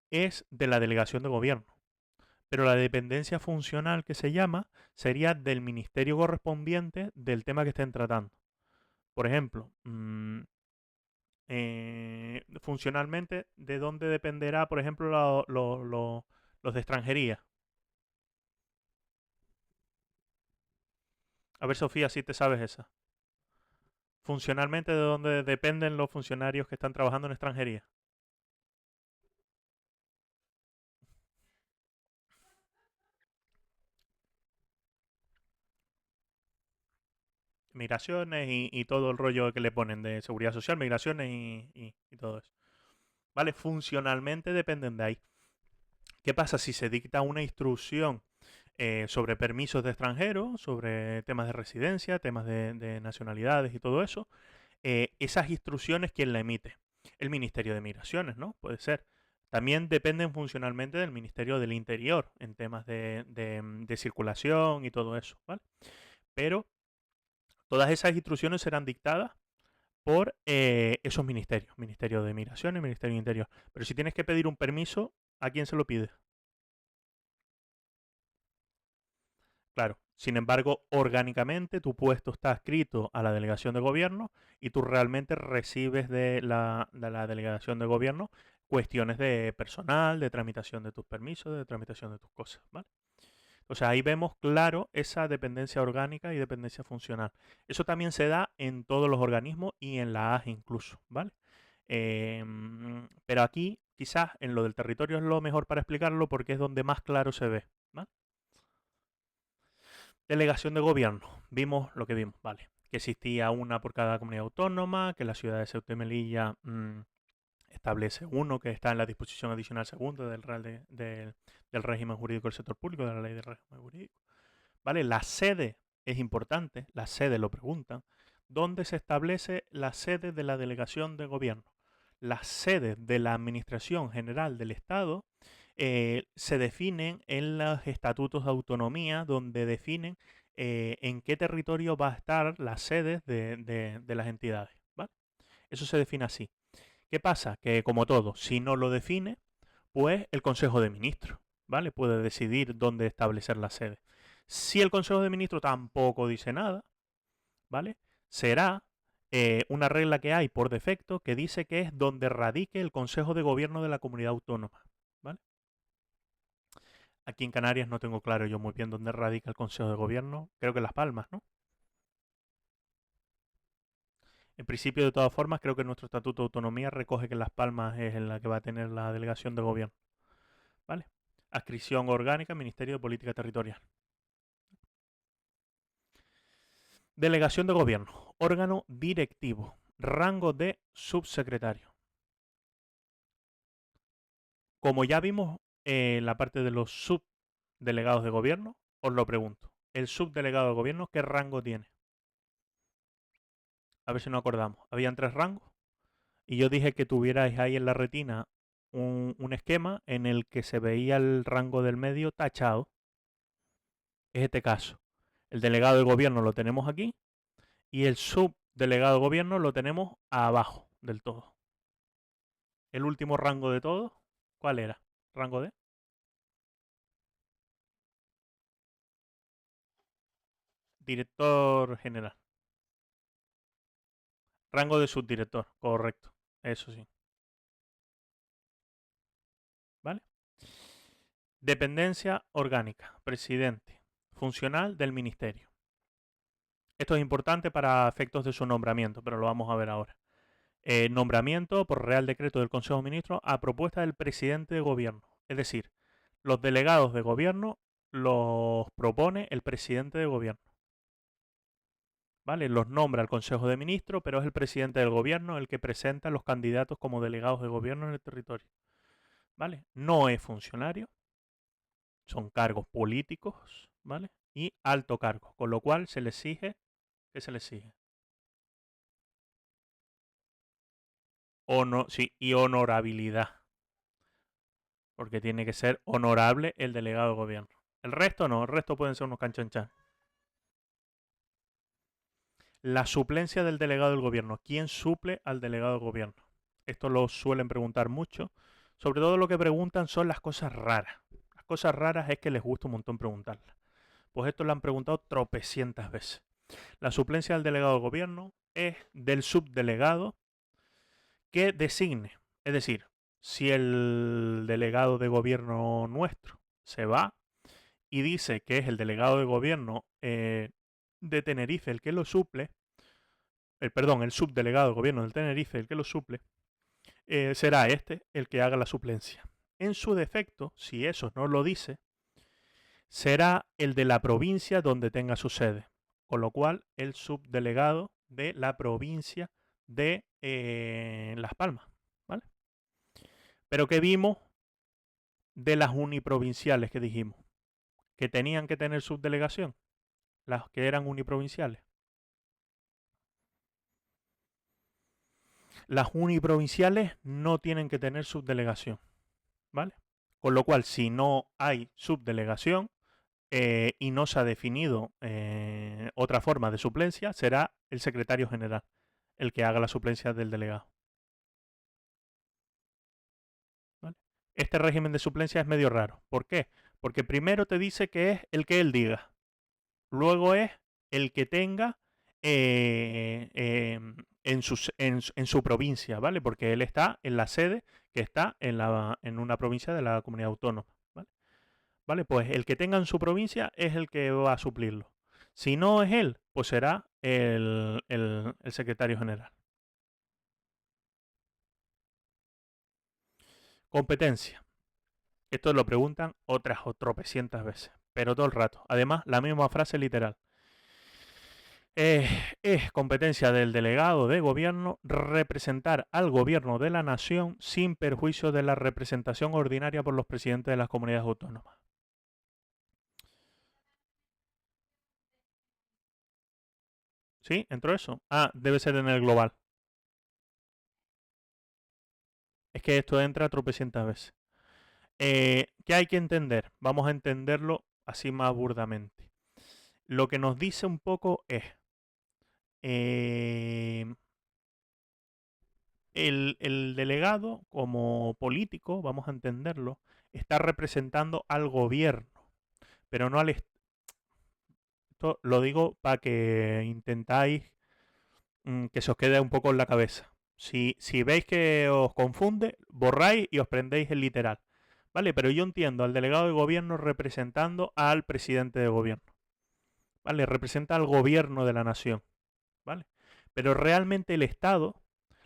es de la delegación de gobierno. Pero la dependencia funcional que se llama sería del ministerio correspondiente del tema que estén tratando. Por ejemplo, funcionalmente, ¿de dónde dependerá, por ejemplo, los de extranjería? A ver, Sofía, si te sabes esa. Funcionalmente, ¿de dónde dependen los funcionarios que están trabajando en extranjería? Migraciones y todo el rollo que le ponen de seguridad social, migraciones y todo eso. ¿Vale? Funcionalmente dependen de ahí. ¿Qué pasa si se dicta una instrucción sobre permisos de extranjeros, sobre temas de residencia, temas de nacionalidades y todo eso? Esas instrucciones, ¿quién la emite? El Ministerio de Migraciones, ¿no? Puede ser. También dependen funcionalmente del Ministerio del Interior en temas de circulación y todo eso, ¿vale? Pero todas esas instrucciones serán dictadas por esos ministerios, Ministerio de Migraciones, Ministerio de Interior. Pero si tienes que pedir un permiso, ¿a quién se lo pides? Claro. Sin embargo, orgánicamente tu puesto está adscrito a la delegación de gobierno y tú realmente recibes de la delegación de gobierno cuestiones de personal, de tramitación de tus permisos, de tramitación de tus cosas, ¿vale? O sea, ahí vemos claro esa dependencia orgánica y dependencia funcional. Eso también se da en todos los organismos y en la AGE incluso, ¿vale? Pero aquí, quizás en lo del territorio es lo mejor para explicarlo porque es donde más claro se ve, ¿vale? Delegación de gobierno. Vimos lo que vimos, ¿vale? Que existía una por cada comunidad autónoma, que la ciudad de Ceuta y Melilla establece uno que está en la disposición adicional segunda del régimen jurídico del sector público, de la ley del régimen jurídico. ¿Vale? La sede es importante, la sede lo preguntan, ¿dónde se establece la sede de la delegación de gobierno? Las sedes de la Administración General del Estado se definen en los estatutos de autonomía, donde definen en qué territorio va a estar las sedes de las entidades. ¿Vale? Eso se define así. ¿Qué pasa? Que como todo, si no lo define, pues el Consejo de Ministros, ¿vale? Puede decidir dónde establecer la sede. Si el Consejo de Ministros tampoco dice nada, ¿vale? Será una regla que hay por defecto que dice que es donde radique el Consejo de Gobierno de la comunidad autónoma, ¿vale? Aquí en Canarias no tengo claro yo muy bien dónde radica el Consejo de Gobierno. Creo que en Las Palmas, ¿no? En principio, de todas formas, creo que nuestro Estatuto de Autonomía recoge que Las Palmas es en la que va a tener la delegación de gobierno. ¿Vale? Adscripción orgánica, Ministerio de Política Territorial. Delegación de gobierno. Órgano directivo. Rango de subsecretario. Como ya vimos la parte de los subdelegados de gobierno, os lo pregunto. ¿El subdelegado de gobierno qué rango tiene? A ver si nos acordamos. Habían 3 rangos y yo dije que tuvierais ahí en la retina un esquema en el que se veía el rango del medio tachado. Es este caso. El delegado de gobierno lo tenemos aquí y el subdelegado de gobierno lo tenemos abajo del todo. El último rango de todos, ¿cuál era? ¿Rango de? Director general. Rango de subdirector, correcto. Eso sí. ¿Vale? Dependencia orgánica, presidente, funcional del ministerio. Esto es importante para efectos de su nombramiento, pero lo vamos a ver ahora. Nombramiento por Real Decreto del Consejo de Ministros a propuesta del presidente de gobierno. Es decir, los delegados de gobierno los propone el presidente de gobierno. ¿Vale? Los nombra el Consejo de Ministros, pero es el presidente del gobierno el que presenta a los candidatos como delegados de gobierno en el territorio. ¿Vale? No es funcionario, son cargos políticos, ¿vale? Y alto cargo, con lo cual se le exige, ¿qué se le exige? Sí, y honorabilidad, porque tiene que ser honorable el delegado de gobierno. El resto no, el resto pueden ser unos canchanchan. La suplencia del delegado del gobierno. ¿Quién suple al delegado del gobierno? Esto lo suelen preguntar mucho. Sobre todo lo que preguntan son las cosas raras. Las cosas raras es que les gusta un montón preguntarlas. Pues esto lo han preguntado tropecientas veces. La suplencia del delegado del gobierno es del subdelegado que designe. Es decir, si el delegado de gobierno nuestro se va y dice que es el delegado de gobierno de Tenerife el que lo suple, el subdelegado de gobierno del Tenerife el que lo suple, será este el que haga la suplencia. En su defecto, si eso no lo dice, será el de la provincia donde tenga su sede, con lo cual el subdelegado de la provincia de Las Palmas, ¿vale? Pero ¿qué vimos de las uniprovinciales que dijimos? Que tenían que tener subdelegación, las que eran uniprovinciales. Las uniprovinciales no tienen que tener subdelegación, ¿vale? Con lo cual, si no hay subdelegación y no se ha definido otra forma de suplencia, será el secretario general el que haga la suplencia del delegado. ¿Vale? Este régimen de suplencia es medio raro. ¿Por qué? Porque primero te dice que es el que él diga. Luego es el que tenga en su provincia, ¿vale? Porque él está en la sede que está en una provincia de la comunidad autónoma, ¿vale? ¿Vale? Pues el que tenga en su provincia es el que va a suplirlo. Si no es él, pues será el secretario general. Competencia. Esto lo preguntan otras o tropecientas veces, pero todo el rato. Además, la misma frase literal. Es competencia del delegado de gobierno representar al gobierno de la nación sin perjuicio de la representación ordinaria por los presidentes de las comunidades autónomas. ¿Sí? ¿Entró eso? Ah, debe ser en el global. Es que esto entra tropecientas veces. ¿Qué hay que entender? Vamos a entenderlo así más burdamente. Lo que nos dice un poco es eh, el delegado como político, vamos a entenderlo, está representando al gobierno, pero no al Estado. Esto lo digo para que intentáis que se os quede un poco en la cabeza. Si veis que os confunde, borráis y os prendéis el literal. ¿Vale? Pero yo entiendo al delegado de gobierno representando al presidente de gobierno. ¿Vale? Representa al gobierno de la nación. ¿Vale? Pero realmente el Estado,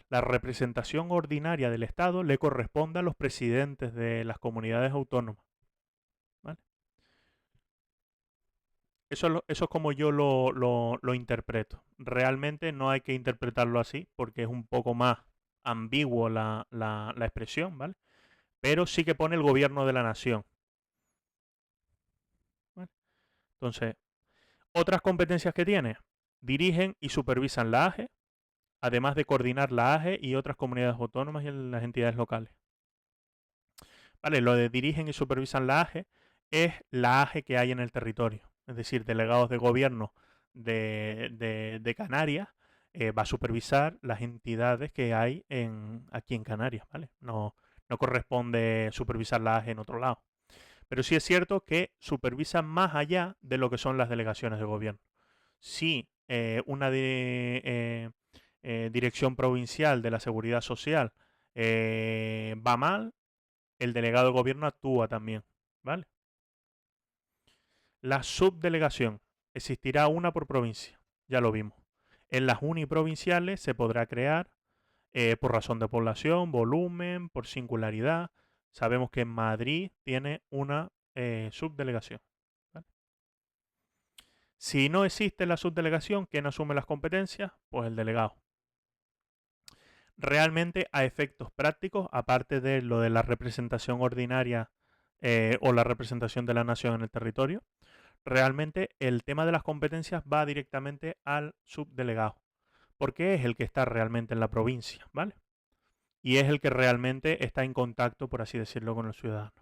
la representación ordinaria del Estado, le corresponde a los presidentes de las comunidades autónomas. ¿Vale? Eso es como yo lo interpreto. Realmente no hay que interpretarlo así porque es un poco más ambiguo la expresión, ¿vale? pero sí que pone el gobierno de la nación. ¿Vale? Entonces, otras competencias que tiene, dirigen y supervisan la AGE, además de coordinar la AGE y otras comunidades autónomas y las entidades locales. Vale, lo de dirigen y supervisan la AGE es la AGE que hay en el territorio, es decir, delegados de gobierno de Canarias va a supervisar las entidades que hay aquí en Canarias, ¿vale? No, no corresponde supervisar la AGE en otro lado. Pero sí es cierto que supervisan más allá de lo que son las delegaciones de gobierno. Si una dirección provincial de la seguridad social va mal, el delegado de gobierno actúa también, ¿vale? La subdelegación. Existirá una por provincia, ya lo vimos. En las uniprovinciales se podrá crear por razón de población, volumen, por singularidad. Sabemos que Madrid tiene una subdelegación. ¿Vale? Si no existe la subdelegación, ¿quién asume las competencias? Pues el delegado. Realmente, a efectos prácticos, aparte de lo de la representación ordinaria o la representación de la nación en el territorio, realmente el tema de las competencias va directamente al subdelegado, porque es el que está realmente en la provincia, ¿vale? Y es el que realmente está en contacto, por así decirlo, con el ciudadano.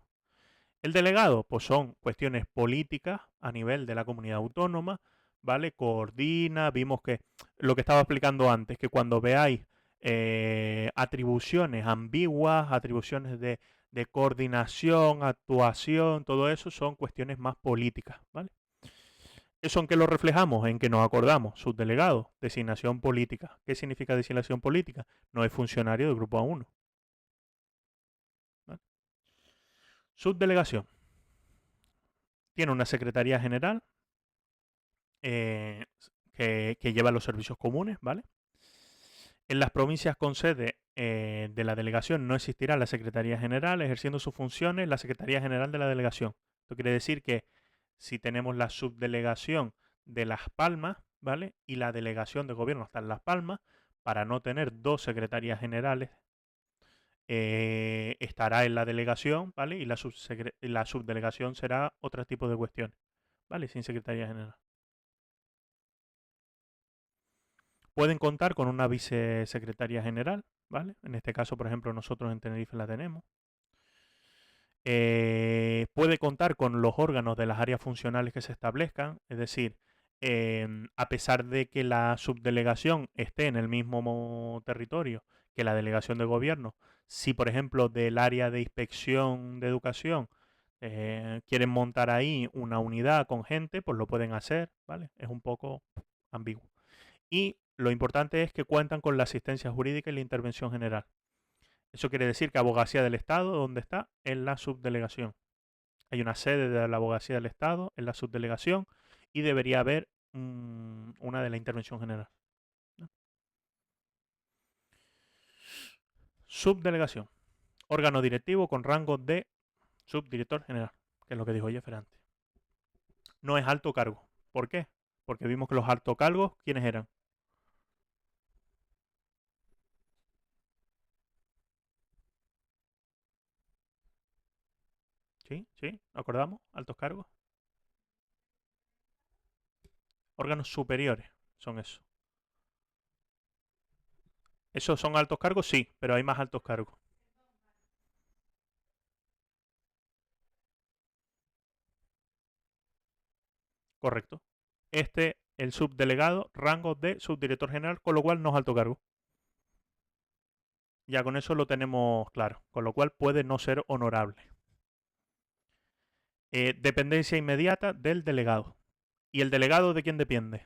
El delegado, pues son cuestiones políticas a nivel de la comunidad autónoma, ¿vale? Coordina, vimos que lo que estaba explicando antes, que cuando veáis atribuciones ambiguas, atribuciones de coordinación, actuación, todo eso son cuestiones más políticas, ¿vale? ¿Eso en qué lo reflejamos? En que nos acordamos, subdelegado, designación política. ¿Qué significa designación política? No es funcionario del grupo A1. ¿Vale? Subdelegación. Tiene una secretaría general eh, que lleva los servicios comunes, ¿vale? En las provincias con sede de la delegación no existirá la Secretaría General ejerciendo sus funciones la Secretaría General de la Delegación. Esto quiere decir que si tenemos la subdelegación de Las Palmas, ¿vale? Y la delegación de gobierno está en Las Palmas, para no tener dos secretarías generales, estará en la delegación, ¿vale? Y la subdelegación será otro tipo de cuestiones, ¿vale? Sin secretaría general. Pueden contar con una vicesecretaria general, ¿vale? En este caso, por ejemplo, nosotros en Tenerife la tenemos. Puede contar con los órganos de las áreas funcionales que se establezcan, es decir, a pesar de que la subdelegación esté en el mismo territorio que la delegación de gobierno, si por ejemplo del área de inspección de educación quieren montar ahí una unidad con gente, pues lo pueden hacer, ¿vale? Es un poco ambiguo. Y lo importante es que cuentan con la asistencia jurídica y la intervención general. Eso quiere decir que Abogacía del Estado, ¿dónde está? En la subdelegación. Hay una sede de la Abogacía del Estado en la subdelegación y debería haber una de la intervención general. ¿No? Subdelegación. Órgano directivo con rango de subdirector general, que es lo que dijo Jeffer antes. No es alto cargo. ¿Por qué? Porque vimos que los altos cargos, ¿quiénes eran? ¿Sí? ¿Sí? ¿Acordamos? Altos cargos. Órganos superiores son eso. ¿Esos son altos cargos? Sí, pero hay más altos cargos. Correcto. El subdelegado, rango de subdirector general, con lo cual no es alto cargo. Ya con eso lo tenemos claro, con lo cual puede no ser honorable. Dependencia inmediata del delegado. ¿Y el delegado de quién depende?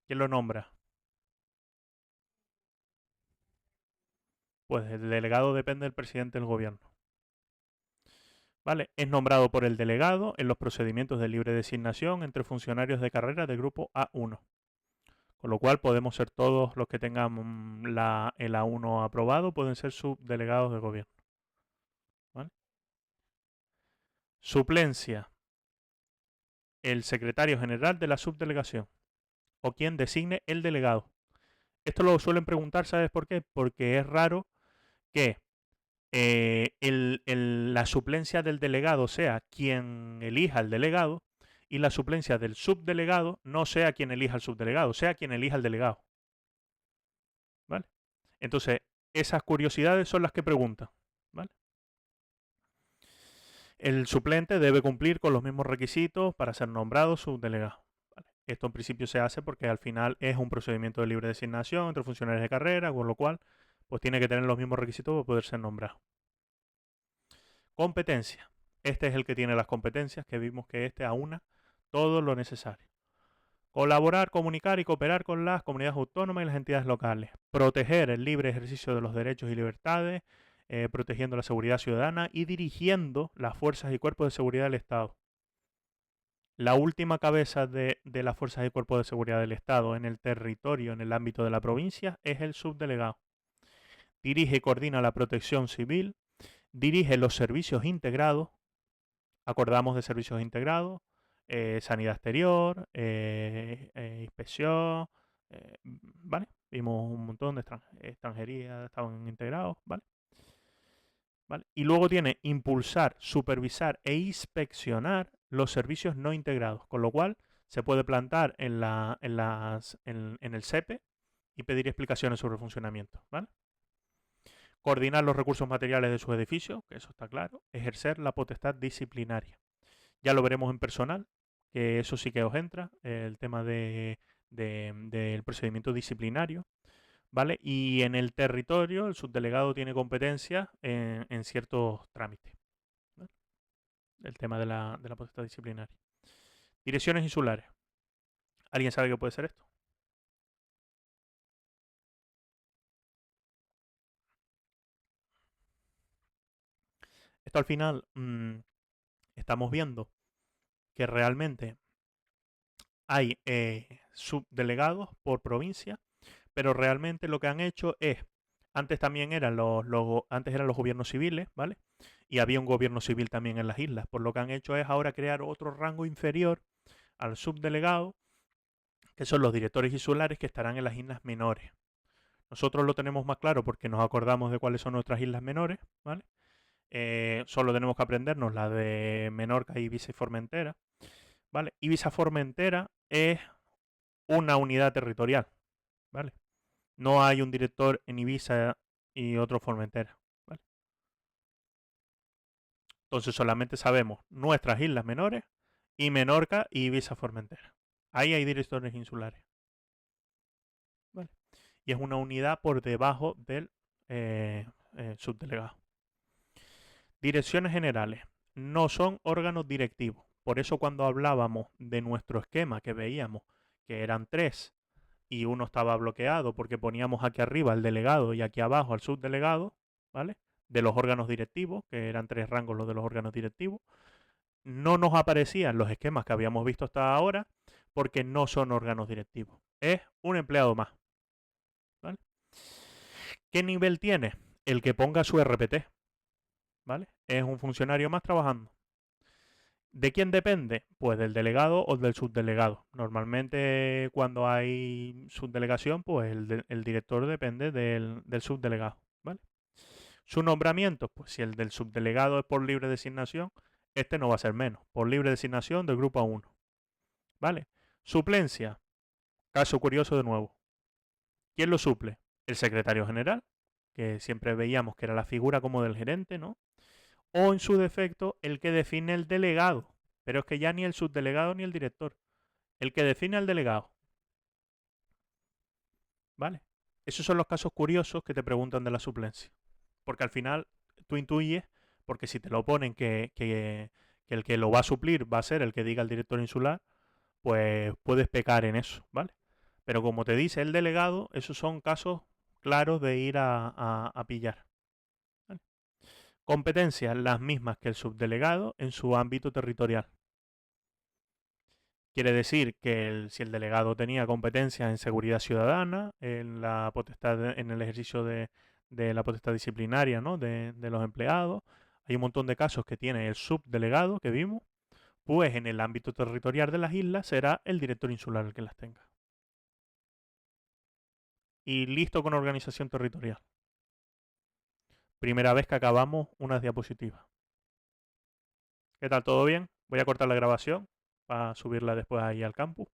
¿Quién lo nombra? Pues el delegado depende del presidente del gobierno. ¿Vale? Es nombrado por el delegado en los procedimientos de libre designación entre funcionarios de carrera del grupo A1. Con lo cual podemos ser todos los que tengan el A1 aprobado, pueden ser subdelegados de gobierno. ¿Vale? Suplencia. El secretario general de la subdelegación o quien designe el delegado. Esto lo suelen preguntar, ¿sabes por qué? Porque es raro que la suplencia del delegado sea quien elija al delegado y la suplencia del subdelegado no sea quien elija al subdelegado, sea quien elija al delegado. ¿Vale? Entonces, esas curiosidades son las que preguntan. ¿Vale? El suplente debe cumplir con los mismos requisitos para ser nombrado subdelegado. ¿Vale? Esto en principio se hace porque al final es un procedimiento de libre designación entre funcionarios de carrera, con lo cual pues tiene que tener los mismos requisitos para poder ser nombrado. Competencia. Este es el que tiene las competencias, que vimos que este aúna todo lo necesario. Colaborar, comunicar y cooperar con las comunidades autónomas y las entidades locales. Proteger el libre ejercicio de los derechos y libertades, protegiendo la seguridad ciudadana y dirigiendo las fuerzas y cuerpos de seguridad del Estado. La última cabeza de las fuerzas y cuerpos de seguridad del Estado en el territorio, en el ámbito de la provincia, es el subdelegado. Dirige y coordina la protección civil, dirige los servicios integrados, acordamos de servicios integrados, sanidad exterior, inspección, ¿vale? Vimos un montón de extranjería, estaban integrados, ¿vale? ¿Vale? Y luego tiene impulsar, supervisar e inspeccionar los servicios no integrados, con lo cual se puede plantar en el SEPE y pedir explicaciones sobre el funcionamiento, ¿vale? Coordinar los recursos materiales de sus edificios, que eso está claro, ejercer la potestad disciplinaria. Ya lo veremos en personal, que eso sí que os entra, el tema del procedimiento disciplinario, ¿vale? Y en el territorio, el subdelegado tiene competencia en ciertos trámites, ¿vale? El tema de la potestad disciplinaria. Direcciones insulares. ¿Alguien sabe qué puede ser esto? Esto al final estamos viendo que realmente hay subdelegados por provincia, pero realmente lo que han hecho es, antes también eran antes eran los gobiernos civiles, ¿vale? Y había un gobierno civil también en las islas, por lo que han hecho es ahora crear otro rango inferior al subdelegado, que son los directores insulares que estarán en las islas menores. Nosotros lo tenemos más claro porque nos acordamos de cuáles son nuestras islas menores, ¿vale? Solo tenemos que aprendernos la de Menorca, Ibiza y Formentera, ¿vale? Ibiza Formentera es una unidad territorial, ¿vale? No hay un director en Ibiza y otro Formentera, ¿vale? Entonces solamente sabemos nuestras islas menores y Menorca y Ibiza Formentera. Ahí hay directores insulares, ¿vale? Y es una unidad por debajo del subdelegado. Direcciones generales no son órganos directivos. Por eso cuando hablábamos de nuestro esquema que veíamos que eran tres y uno estaba bloqueado porque poníamos aquí arriba al delegado y aquí abajo al subdelegado, ¿vale? De los órganos directivos, que eran tres rangos los de los órganos directivos, no nos aparecían los esquemas que habíamos visto hasta ahora porque no son órganos directivos. Es un empleado más, ¿vale? ¿Qué nivel tiene? El que ponga su RPT, ¿vale? Es un funcionario más trabajando. ¿De quién depende? Pues del delegado o del subdelegado. Normalmente cuando hay subdelegación, pues el director depende del subdelegado, ¿vale? Su nombramiento, pues si el del subdelegado es por libre designación, este no va a ser menos, por libre designación del grupo A1, ¿vale? Suplencia, caso curioso de nuevo. ¿Quién lo suple? El secretario general, que siempre veíamos que era la figura como del gerente, ¿no? O en su defecto, el que define el delegado. Pero es que ya ni el subdelegado ni el director. El que define al delegado. ¿Vale? Esos son los casos curiosos que te preguntan de la suplencia. Porque al final tú intuyes, porque si te lo ponen que el que lo va a suplir va a ser el que diga el director insular, pues puedes pecar en eso, ¿vale? Pero como te dice el delegado, esos son casos claros de ir a pillar. ¿Vale? Competencias las mismas que el subdelegado en su ámbito territorial. Quiere decir que si el delegado tenía competencias en seguridad ciudadana, en la potestad, en el ejercicio de la potestad disciplinaria, ¿no? de los empleados, hay un montón de casos que tiene el subdelegado que vimos, pues en el ámbito territorial de las islas será el director insular el que las tenga. y listo con organización territorial. Primera vez que acabamos unas diapositivas. ¿Qué tal? ¿Todo bien? Voy a cortar la grabación para subirla después ahí al campus.